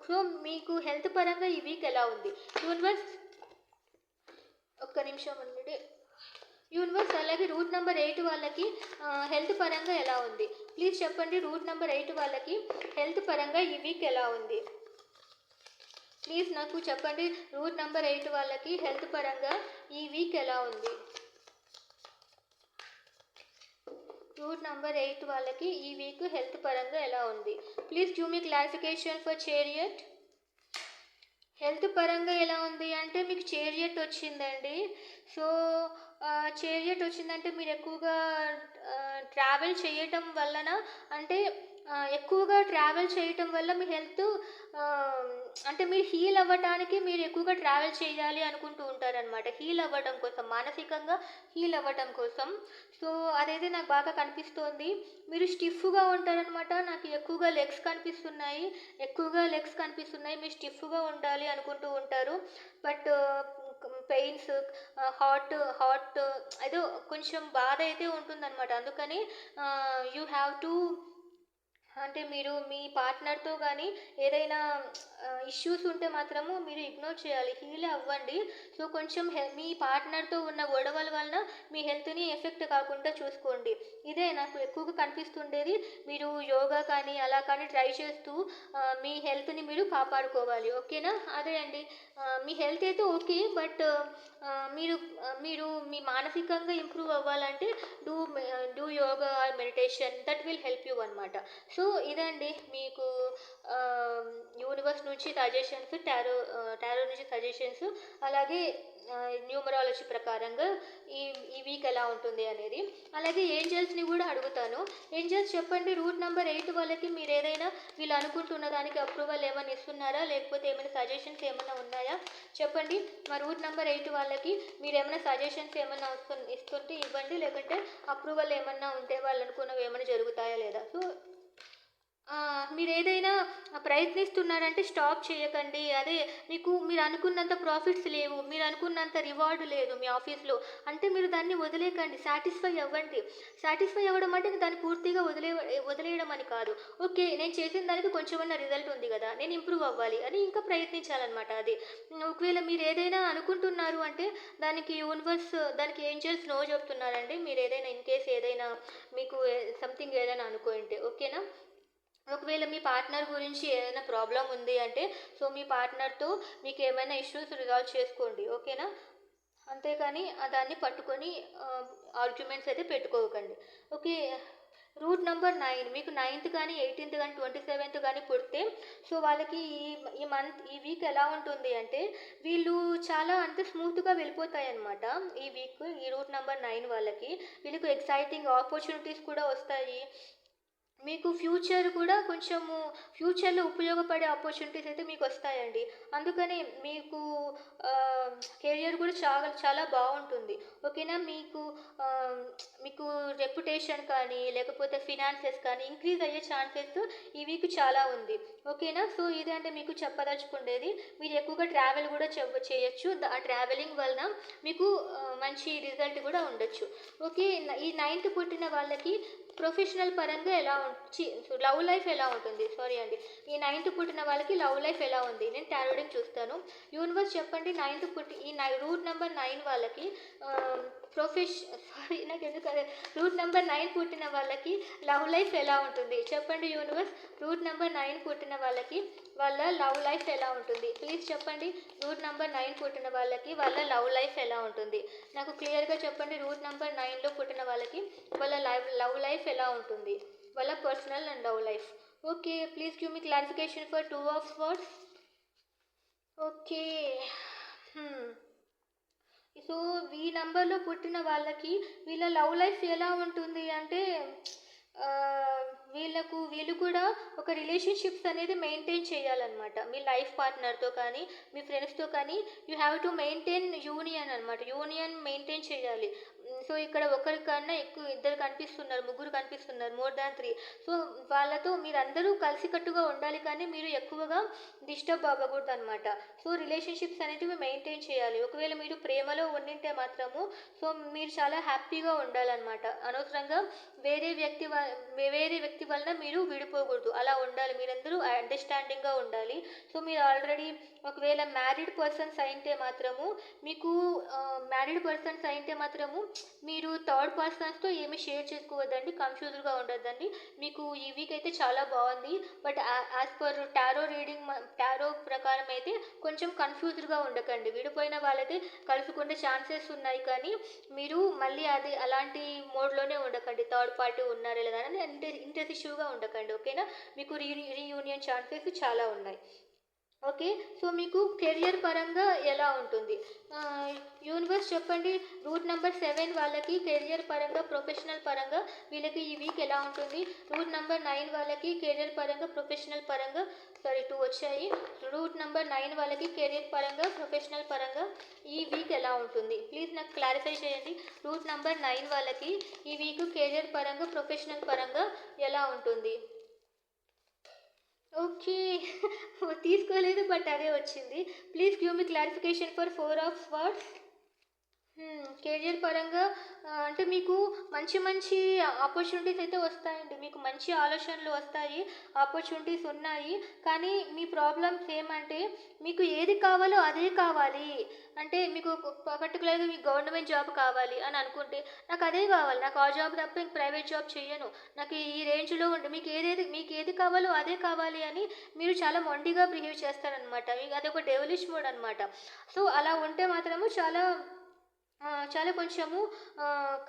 సో, మీకు హెల్త్ పరంగా ఈ వీక్ ఎలా ఉంది? యూనివర్స్ ఒక్క నిమిషం ఉండండి. యూనివర్స్ అలాగే రూట్ నంబర్ 8 వాళ్ళకి హెల్త్ పరంగా ఎలా ఉంది? ప్లీజ్ చెప్పండి రూట్ నంబర్ 8 వాళ్ళకి హెల్త్ పరంగా ఈ వీక్ ఎలా ఉంది? ప్లీజ్ నాకు చెప్పండి రూట్ నంబర్ 8 వాళ్ళకి హెల్త్ పరంగా ఈ వీక్ ఎలా ఉంది? రూట్ నంబర్ 8 వాళ్ళకి ఈ వీక్ హెల్త్ పరంగా ఎలా ఉంది? Please give me clarification for chariot. Health పరంగా ఎలా ఉంది అంటే మీకు చేరియట్ వచ్చిందండి. సో, చేరియట్ వచ్చిందంటే మీరు ఎక్కువగా ట్రావెల్ చేయటం వలన అంటే ఎక్కువగా ట్రావెల్ చేయటం వల్ల మీ హెల్త్ అంటే మీరు హీల్ అవ్వటానికి మీరు ఎక్కువగా ట్రావెల్ చేయాలి అనుకుంటూ ఉంటారనమాట. హీల్ అవ్వడం కోసం, మానసికంగా హీల్ అవ్వటం కోసం. సో, అదైతే నాకు బాగా కనిపిస్తోంది. మీరు స్టిఫ్‌గా ఉంటారనమాట. నాకు ఎక్కువగా లెగ్స్ కనిపిస్తున్నాయి. మీరు స్టిఫ్‌గా ఉండాలి అనుకుంటూ ఉంటారు. బట్ పెయిన్స్, హార్ట్ ఏదో కొంచెం బాధ అయితే ఉంటుందనమాట. అందుకని యూ హ్యావ్ టు అంటే మీరు మీ పార్ట్నర్‌తో గానీ ఏదైనా ఇష్యూస్ ఉంటే మాత్రము మీరు ఇగ్నోర్ చేయాలి. హీల్ అవ్వండి. సో, కొంచెం మీ పార్ట్నర్‌తో ఉన్న గొడవల వలన మీ హెల్త్‌ని ఎఫెక్ట్ కాకుండా చూసుకోండి. ఇదే నాకు ఎక్కువగా కనిపిస్తుండేది. మీరు యోగా కానీ, అలా కానీ ట్రై చేస్తూ మీ హెల్త్‌ని మీరు కాపాడుకోవాలి. ఓకేనా? అదే అండి. మీ హెల్త్ అయితే ఓకే. బట్ మీరు మీరు మీ మానసికంగా ఇంప్రూవ్ అవ్వాలంటే do yoga or meditation that will help you అనమాట. సో, ఇదండి మీకు యూనివర్స్ నుంచి సజెషన్స్, టారో నుంచి సజెషన్స్, అలాగే న్యూమరాలజీ ప్రకారంగా ఈ ఈ వీక్ ఎలా ఉంటుంది అనేది. అలాగే ఏంజెల్స్‌ని కూడా అడుగుతాను. ఏంజెల్స్ చెప్పండి, రూట్ నంబర్ 8 వాళ్ళకి మీరేదైనా వీళ్ళు అనుకుంటున్న దానికి అప్రూవల్ ఏమైనా ఇస్తున్నారా? లేకపోతే ఏమైనా సజెషన్స్ ఏమన్నా ఉన్నాయా? చెప్పండి. మా రూట్ నంబర్ 8 వాళ్ళకి మీరేమైనా సజెషన్స్ ఏమన్నా ఇస్తుంటే ఇవ్వండి. లేకుంటే అప్రూవల్ ఏమన్నా ఉంటే వాళ్ళు అనుకున్నవి ఏమైనా జరుగుతాయా లేదా? సో, మీరేదైనా ప్రయత్నిస్తున్నారంటే స్టాప్ చేయకండి. అదే మీరు అనుకున్నంత ప్రాఫిట్స్ లేవు. మీరు అనుకున్నంత రివార్డ్ లేదు మీ ఆఫీస్‌లో. అంటే మీరు దాన్ని వదిలేయకండి. సాటిస్ఫై అవ్వండి. సాటిస్ఫై అవ్వడం అంటే దాన్ని పూర్తిగా వదిలేయడం అని కాదు. ఓకే. నేను చేసిన దానికి కొంచెమన్నా రిజల్ట్ ఉంది గదా! నేను ఇంప్రూవ్ అవ్వాలి అని ఇంకా ప్రయత్నించాలనమాట అది. ఒకవేళ మీరేదైనా అనుకుంటున్నారు అంటే దానికి ఏంజెల్స్ నో చెప్తున్నారండి. మీరేదైనా ఇన్‌కేస్ ఏదైనా మీకు సంథింగ్ ఏదైనా అనుకోనుంటే. ఓకేనా? ఒకవేళ మీ పార్ట్నర్ గురించి ఏదైనా ప్రాబ్లమ్ ఉంది అంటే, సో, మీ పార్ట్నర్‌తో మీకేమైనా ఇష్యూస్ రిజాల్వ్ చేసుకోండి. ఓకేనా? అంతేకాని దాన్ని పట్టుకొని ఆర్గ్యుమెంట్స్ అయితే పెట్టుకోకండి. ఓకే. రూట్ నంబర్ 9 మీకు 9థ్ కానీ, 18థ్ కానీ, 27థ్ కానీ పుడితే, సో, వాళ్ళకి ఈ వీక్ ఎలా ఉంటుంది అంటే, వీళ్ళు చాలా అంత స్మూత్‌గా వెళ్ళిపోతాయన్నమాట. ఈ రూట్ నంబర్ 9 వాళ్ళకి. వీళ్ళకి ఎక్సైటింగ్ ఆపర్చునిటీస్ కూడా వస్తాయి. మీకు ఫ్యూచర్‌లో ఉపయోగపడే ఆపర్చునిటీస్ అయితే మీకొస్తాయండి. అందుకని మీకు కెరియర్ కూడా చాలా చాలా బావుంటుంది. ఓకేనా? ఆహ్, మీకు రెప్యుటేషన్ కానీ, లేకపోతే ఫినాన్సెస్ కానీ ఇంక్రీజ్ అయ్యే ఛాన్సెస్ ఈ వీక్ చాలా ఉంది. ఓకేనా? సో, ఇదండి మీకు చెప్పదలుచుకుండేది. మీరు ఎక్కువగా ట్రావెల్ కూడా చేయొచ్చు. ఆ ట్రావెలింగ్ వలన మీకు మంచి రిజల్ట్ కూడా ఉండొచ్చు. ఓకే. ఈ 9థ్ పుట్టిన వాళ్ళకి ప్రొఫెషనల్ పరంగా లవ్ లైఫ్ ఎలా ఉంటుంది? సారీ అండి. ఈ 9థ్ పుట్టిన వాళ్ళకి లవ్ లైఫ్ ఎలా ఉంది? నేను టారో రీడింగ్ చూస్తాను. యూనివర్స్ చెప్పండి, రూట్ నంబర్ 9 వాళ్ళకి ఆహ్, సారీ నాకెందుకు అదే రూట్ నంబర్ 9 పుట్టిన వాళ్ళకి లవ్ లైఫ్ ఎలా ఉంటుంది? చెప్పండి యూనివర్స్. రూట్ నంబర్ 9 పుట్టిన వాళ్ళకి వాళ్ళ లవ్ లైఫ్ ఎలా ఉంటుంది? ప్లీజ్ చెప్పండి. రూట్ నంబర్ 9 పుట్టిన వాళ్ళకి వాళ్ళ లవ్ లైఫ్ ఎలా ఉంటుంది? నాకు క్లియర్‌గా చెప్పండి. రూట్ నంబర్ 9లో పుట్టిన వాళ్ళకి వాళ్ళ లవ్ లైఫ్ ఎలా ఉంటుంది? వాళ్ళ personal and love life. Okay. Please give me clarification for 2 of swords. Okay. హ్మ్. సో, ఈ నంబర్‌లో పుట్టిన వాళ్ళకి వీళ్ళ లవ్ లైఫ్ ఎలా ఉంటుంది అంటే వీళ్ళు కూడా ఒక రిలేషన్‌షిప్స్ అనేది మెయింటైన్ చేయాలన్నమాట. మీ లైఫ్ పార్ట్నర్‌తో కానీ, మీ ఫ్రెండ్స్‌తో కానీ you have to maintain union అన్నమాట. యూనియన్ మెయింటైన్ చేయాలి. సో, ఇక్కడ ఒకరి కన్నా ఎక్కువ ఇద్దరు కనిపిస్తున్నారు, ముగ్గురు కనిపిస్తున్నారు. More than 3. సో, వాళ్ళతో మీరందరూ కలిసికట్టుగా ఉండాలి కానీ మీరు ఎక్కువగా డిస్టర్బ్ అవ్వకూడదనమాట. సో, రిలేషన్‌షిప్స్ అనేటివి మెయింటైన్ చేయాలి. ఒకవేళ మీరు ప్రేమలో ఉండింటే మాత్రము సో, మీరు చాలా హ్యాపీగా ఉండాలనమాట. అనవసరంగా వేరే వ్యక్తి వ వేరే వ్యక్తి వలన మీరు విడిపోకూడదు. అలా ఉండాలి. మీరందరూ అండర్‌స్టాండింగ్‌గా ఉండాలి. సో, మీరు ఆల్రెడీ ఒకవేళ మీకు మ్యారీడ్ పర్సన్స్ అయింటే మాత్రము మీరు థర్డ్ పర్సన్స్‌తో ఏమి షేర్ చేసుకోవద్దండి. కన్‌ఫ్యూజ్డ్‌గా ఉండొద్దండి. మీకు ఈ వీక్ అయితే చాలా బావుంది. బట్ యాస్ పర్ టారో ప్రకారం అయితే కొంచెం కన్‌ఫ్యూజ్డ్‌గా ఉండకండి. విడిపోయిన వాళ్ళైతే కలుసుకునే ఛాన్సెస్ ఉన్నాయి కానీ, మీరు మళ్ళీ అలాంటి మోడ్‌లోనే ఉండకండి. థర్డ్ పార్టీ ఉన్నారా లేదా అని ఇండెసిసివ్‌గా ఉండకండి. ఓకేనా? మీకు రీయూనియన్ ఛాన్సెస్ చాలా ఉన్నాయి. ఓకే. సో, మీకు కెరియర్ పరంగా ఎలా ఉంటుంది? యూనివర్స్ చెప్పండి. రూట్ నంబర్ 7 వాళ్ళకి కెరియర్ పరంగా, ప్రొఫెషనల్ పరంగా వీళ్ళకి ఈ వీక్ ఎలా ఉంటుంది? రూట్ నంబర్ 9 వాళ్ళకి కెరియర్ పరంగా, ప్రొఫెషనల్ పరంగా 2 వచ్చాయి. రూట్ నంబర్ 9 వాళ్ళకి కెరియర్ పరంగా, ప్రొఫెషనల్ పరంగా ఈ వీక్ ఎలా ఉంటుంది? ప్లీజ్ నాకు క్లారిఫై చేయండి. రూట్ నంబర్ 9 వాళ్ళకి ఈ వీక్ కెరియర్ పరంగా, ప్రొఫెషనల్ పరంగా ఎలా ఉంటుంది? ఓకే. తీసుకోలేదు బట్ అదే వచ్చింది. Please give me clarification for 4 of swords. Career పరంగా అంటే మీకు మంచి మంచి ఆపర్చునిటీస్ అయితే వస్తాయండి. మీకు మంచి ఆలోచనలు వస్తాయి. ఆపర్చునిటీస్ ఉన్నాయి. కానీ మీ ప్రాబ్లమ్స్ ఏమంటే మీకు ఏది కావాలో అదే కావాలి. అంటే మీకు పర్టికులర్‌గా మీకు గవర్నమెంట్ జాబ్ కావాలి అని అనుకుంటే, నాకు అదే కావాలి. నాకు ఆ జాబ్ తప్ప ఇంక ప్రైవేట్ జాబ్ చెయ్యను. నాకు ఈ రేంజ్‌లో ఉండి మీకు ఏది కావాలో అదే కావాలి అని మీరు చాలా మొండిగా బిహేవ్ చేస్తారనమాట. మీకు అదొక డెవిలిష్ మోడ్ అనమాట. సో, అలా ఉంటే మాత్రము చాలా కొంచెము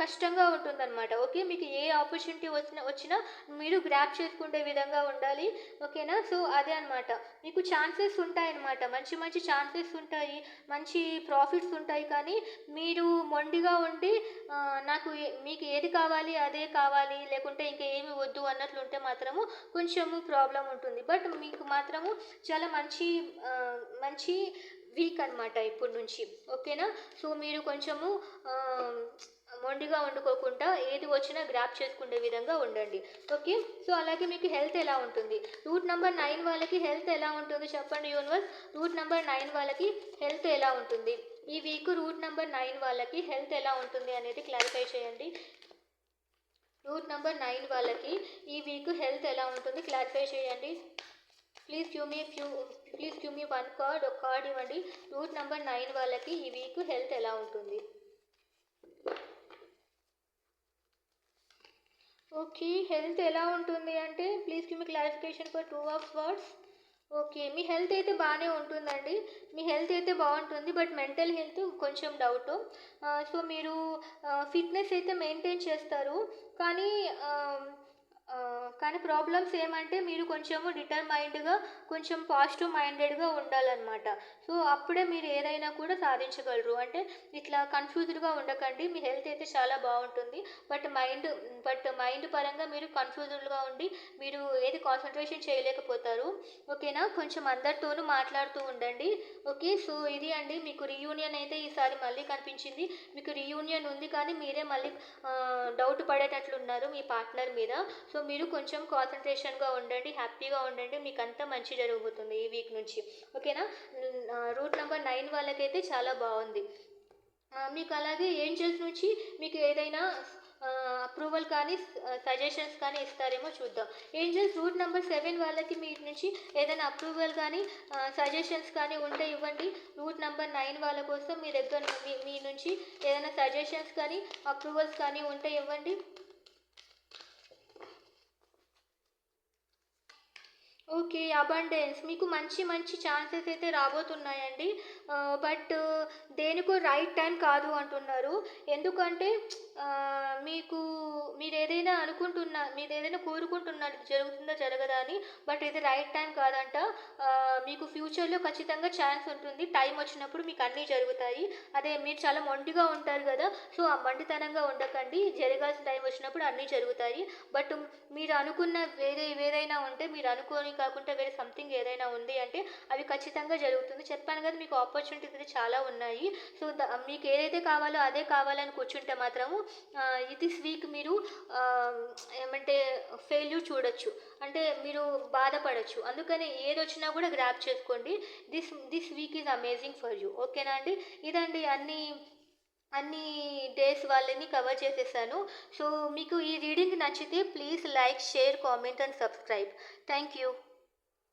కష్టంగా ఉంటుందన్నమాట. ఓకే. మీకు ఏ ఆపర్చునిటీ వచ్చినా మీరు గ్రాబ్ చేసుకునే విధంగా ఉండాలి. ఓకేనా. సో, అదే అనమాట. మీకు ఛాన్సెస్ ఉంటాయన్నమాట. మంచి మంచి ఛాన్సెస్ ఉంటాయి. మంచి ప్రాఫిట్స్ ఉంటాయి. కానీ మీరు మొండిగా ఉండి మీకు ఏది కావాలి అదే కావాలి, లేకుంటే ఇంకేమి వద్దు అన్నట్లు ఉంటే మాత్రము కొంచెము ప్రాబ్లమ్ ఉంటుంది. బట్ మీకు మాత్రము చాలా మంచి వీక్ అనమాట ఇప్పటి నుంచి. ఓకేనా. సో, మీరు కొంచెము మొండిగా వండుకోకుండా ఏది వచ్చినా గ్రాప్ చేసుకునే విధంగా ఉండండి. ఓకే. సో, అలాగే మీకు హెల్త్ ఎలా ఉంటుంది? రూట్ నంబర్ 9 వాళ్ళకి హెల్త్ ఎలా ఉంటుంది చెప్పండి యూనివర్స్. రూట్ నంబర్ 9 వాళ్ళకి హెల్త్ ఎలా ఉంటుంది? ఈ వీక్ రూట్ నంబర్ 9 వాళ్ళకి హెల్త్ ఎలా ఉంటుంది అనేది క్లారిఫై చేయండి. రూట్ నంబర్ 9 వాళ్ళకి ఈ వీక్ హెల్త్ ఎలా ఉంటుంది క్లారిఫై చేయండి. Please give me one card. ఒక కార్డ్ ఇవ్వండి. రూట్ నంబర్ 9 వాళ్ళకి ఈ వీక్ హెల్త్ ఎలా ఉంటుంది? ఓకే. హెల్త్ ఎలా ఉంటుంది అంటే please give me clarification for 2 of swords. Okay. Me health అయితే బాగానే ఉంటుందండి. మీ హెల్త్ అయితే బాగుంటుంది. బట్ మెంటల్ హెల్త్ కొంచెం డౌటు. సో, మీరు ఫిట్‌నెస్ అయితే మెయింటైన్ చేస్తారు. కానీ కానీ ప్రాబ్లమ్స్ ఏమంటే మీరు కొంచెము డిటర్మైండ్‌గా, కొంచెం పాజిటివ్ మైండెడ్‌గా ఉండాలనమాట. సో, అప్పుడే మీరు ఏదైనా కూడా సాధించగలరు. అంటే ఇట్లా కన్‌ఫ్యూజ్డ్‌గా ఉండకండి. మీ హెల్త్ అయితే చాలా బావుంటుంది. బట్ మైండ్ పరంగా మీరు కన్‌ఫ్యూజ్డ్‌గా ఉండి మీరు ఏది కాన్సంట్రేషన్ చేయలేకపోతారు. ఓకేనా. కొంచెం అందరితోనూ మాట్లాడుతూ ఉండండి. ఓకే. సో, ఇది అండి. మీకు రీయూనియన్ అయితే ఈసారి మళ్ళీ కనిపించింది. మీకు రీయూనియన్ ఉంది కానీ మీరే మళ్ళీ డౌట్ పడేటట్లున్నారు మీ పార్ట్నర్ మీద. సో, మీరు కొంచెం కాన్సంట్రేషన్‌గా ఉండండి. హ్యాపీగా ఉండండి. మీకంతా మంచి జరగబోతుంది ఈ వీక్ నుంచి. ఓకేనా. రూట్ నంబర్ 9 వాళ్ళకైతే చాలా బావుంది. మీకు అలాగే ఏంజెల్స్ నుంచి మీకు ఏదైనా అప్రూవల్ కానీ సజెషన్స్ కానీ ఇస్తారేమో చూద్దాం. ఏంజెల్స్ రూట్ నంబర్ 7 వాళ్ళకి మీ నుంచి ఏదైనా అప్రూవల్ కానీ సజెషన్స్ కానీ ఉంటే ఇవ్వండి. రూట్ నంబర్ 9 వాళ్ళ కోసం మీ దగ్గర మీ నుంచి ఏదైనా సజెషన్స్ కానీ అప్రూవల్స్ కానీ ఉంటే ఇవ్వండి. ఓకే. అబండెన్స్ మీకు మంచి మంచి ఛాన్సెస్ అయితే రాబోతున్నాయండి. బట్ దేనికో రైట్ టైం కాదు అంటున్నారు. ఎందుకంటే మీకు మీరేదైనా కోరుకుంటున్నారు ఇది జరుగుతుందా జరగదా అని. బట్ ఇది రైట్ టైం కాదంట. మీకు ఫ్యూచర్‌లో ఖచ్చితంగా ఛాన్స్ ఉంటుంది. టైం వచ్చినప్పుడు మీకు అన్నీ జరుగుతాయి. అదే మీరు చాలా మొండిగా ఉంటారు గదా. సో, ఆ మొండితనంగా ఉండకండి. జరగాల్సిన టైం వచ్చినప్పుడు అన్నీ జరుగుతాయి. బట్ మీరు అనుకున్న ఏదైనా ఉంటే మీరు అనుకోని కాకుండా వేరే సంథింగ్ ఏదైనా ఉంది అంటే అవి ఖచ్చితంగా జరుగుతుంది. చెప్పాను కదా మీకు ఆపర్చునిటీస్ అయితే చాలా ఉన్నాయి. సో, మీకు ఏదైతే కావాలో అదే కావాలని కూర్చుంటే మాత్రము దిస్ వీక్ మీరు ఏమంటే ఫెయిల్యూర్ చూడొచ్చు. అంటే మీరు బాధపడొచ్చు. అందుకని ఏదొచ్చినా కూడా గ్రాబ్ చేసుకోండి. This week is amazing for you. ఓకేనా అండి. ఇదండి అన్ని డేస్ వాళ్ళని కవర్ చేసేసాను. సో, మీకు ఈ రీడింగ్ నచ్చితే please like, share, comment and subscribe. Thank you.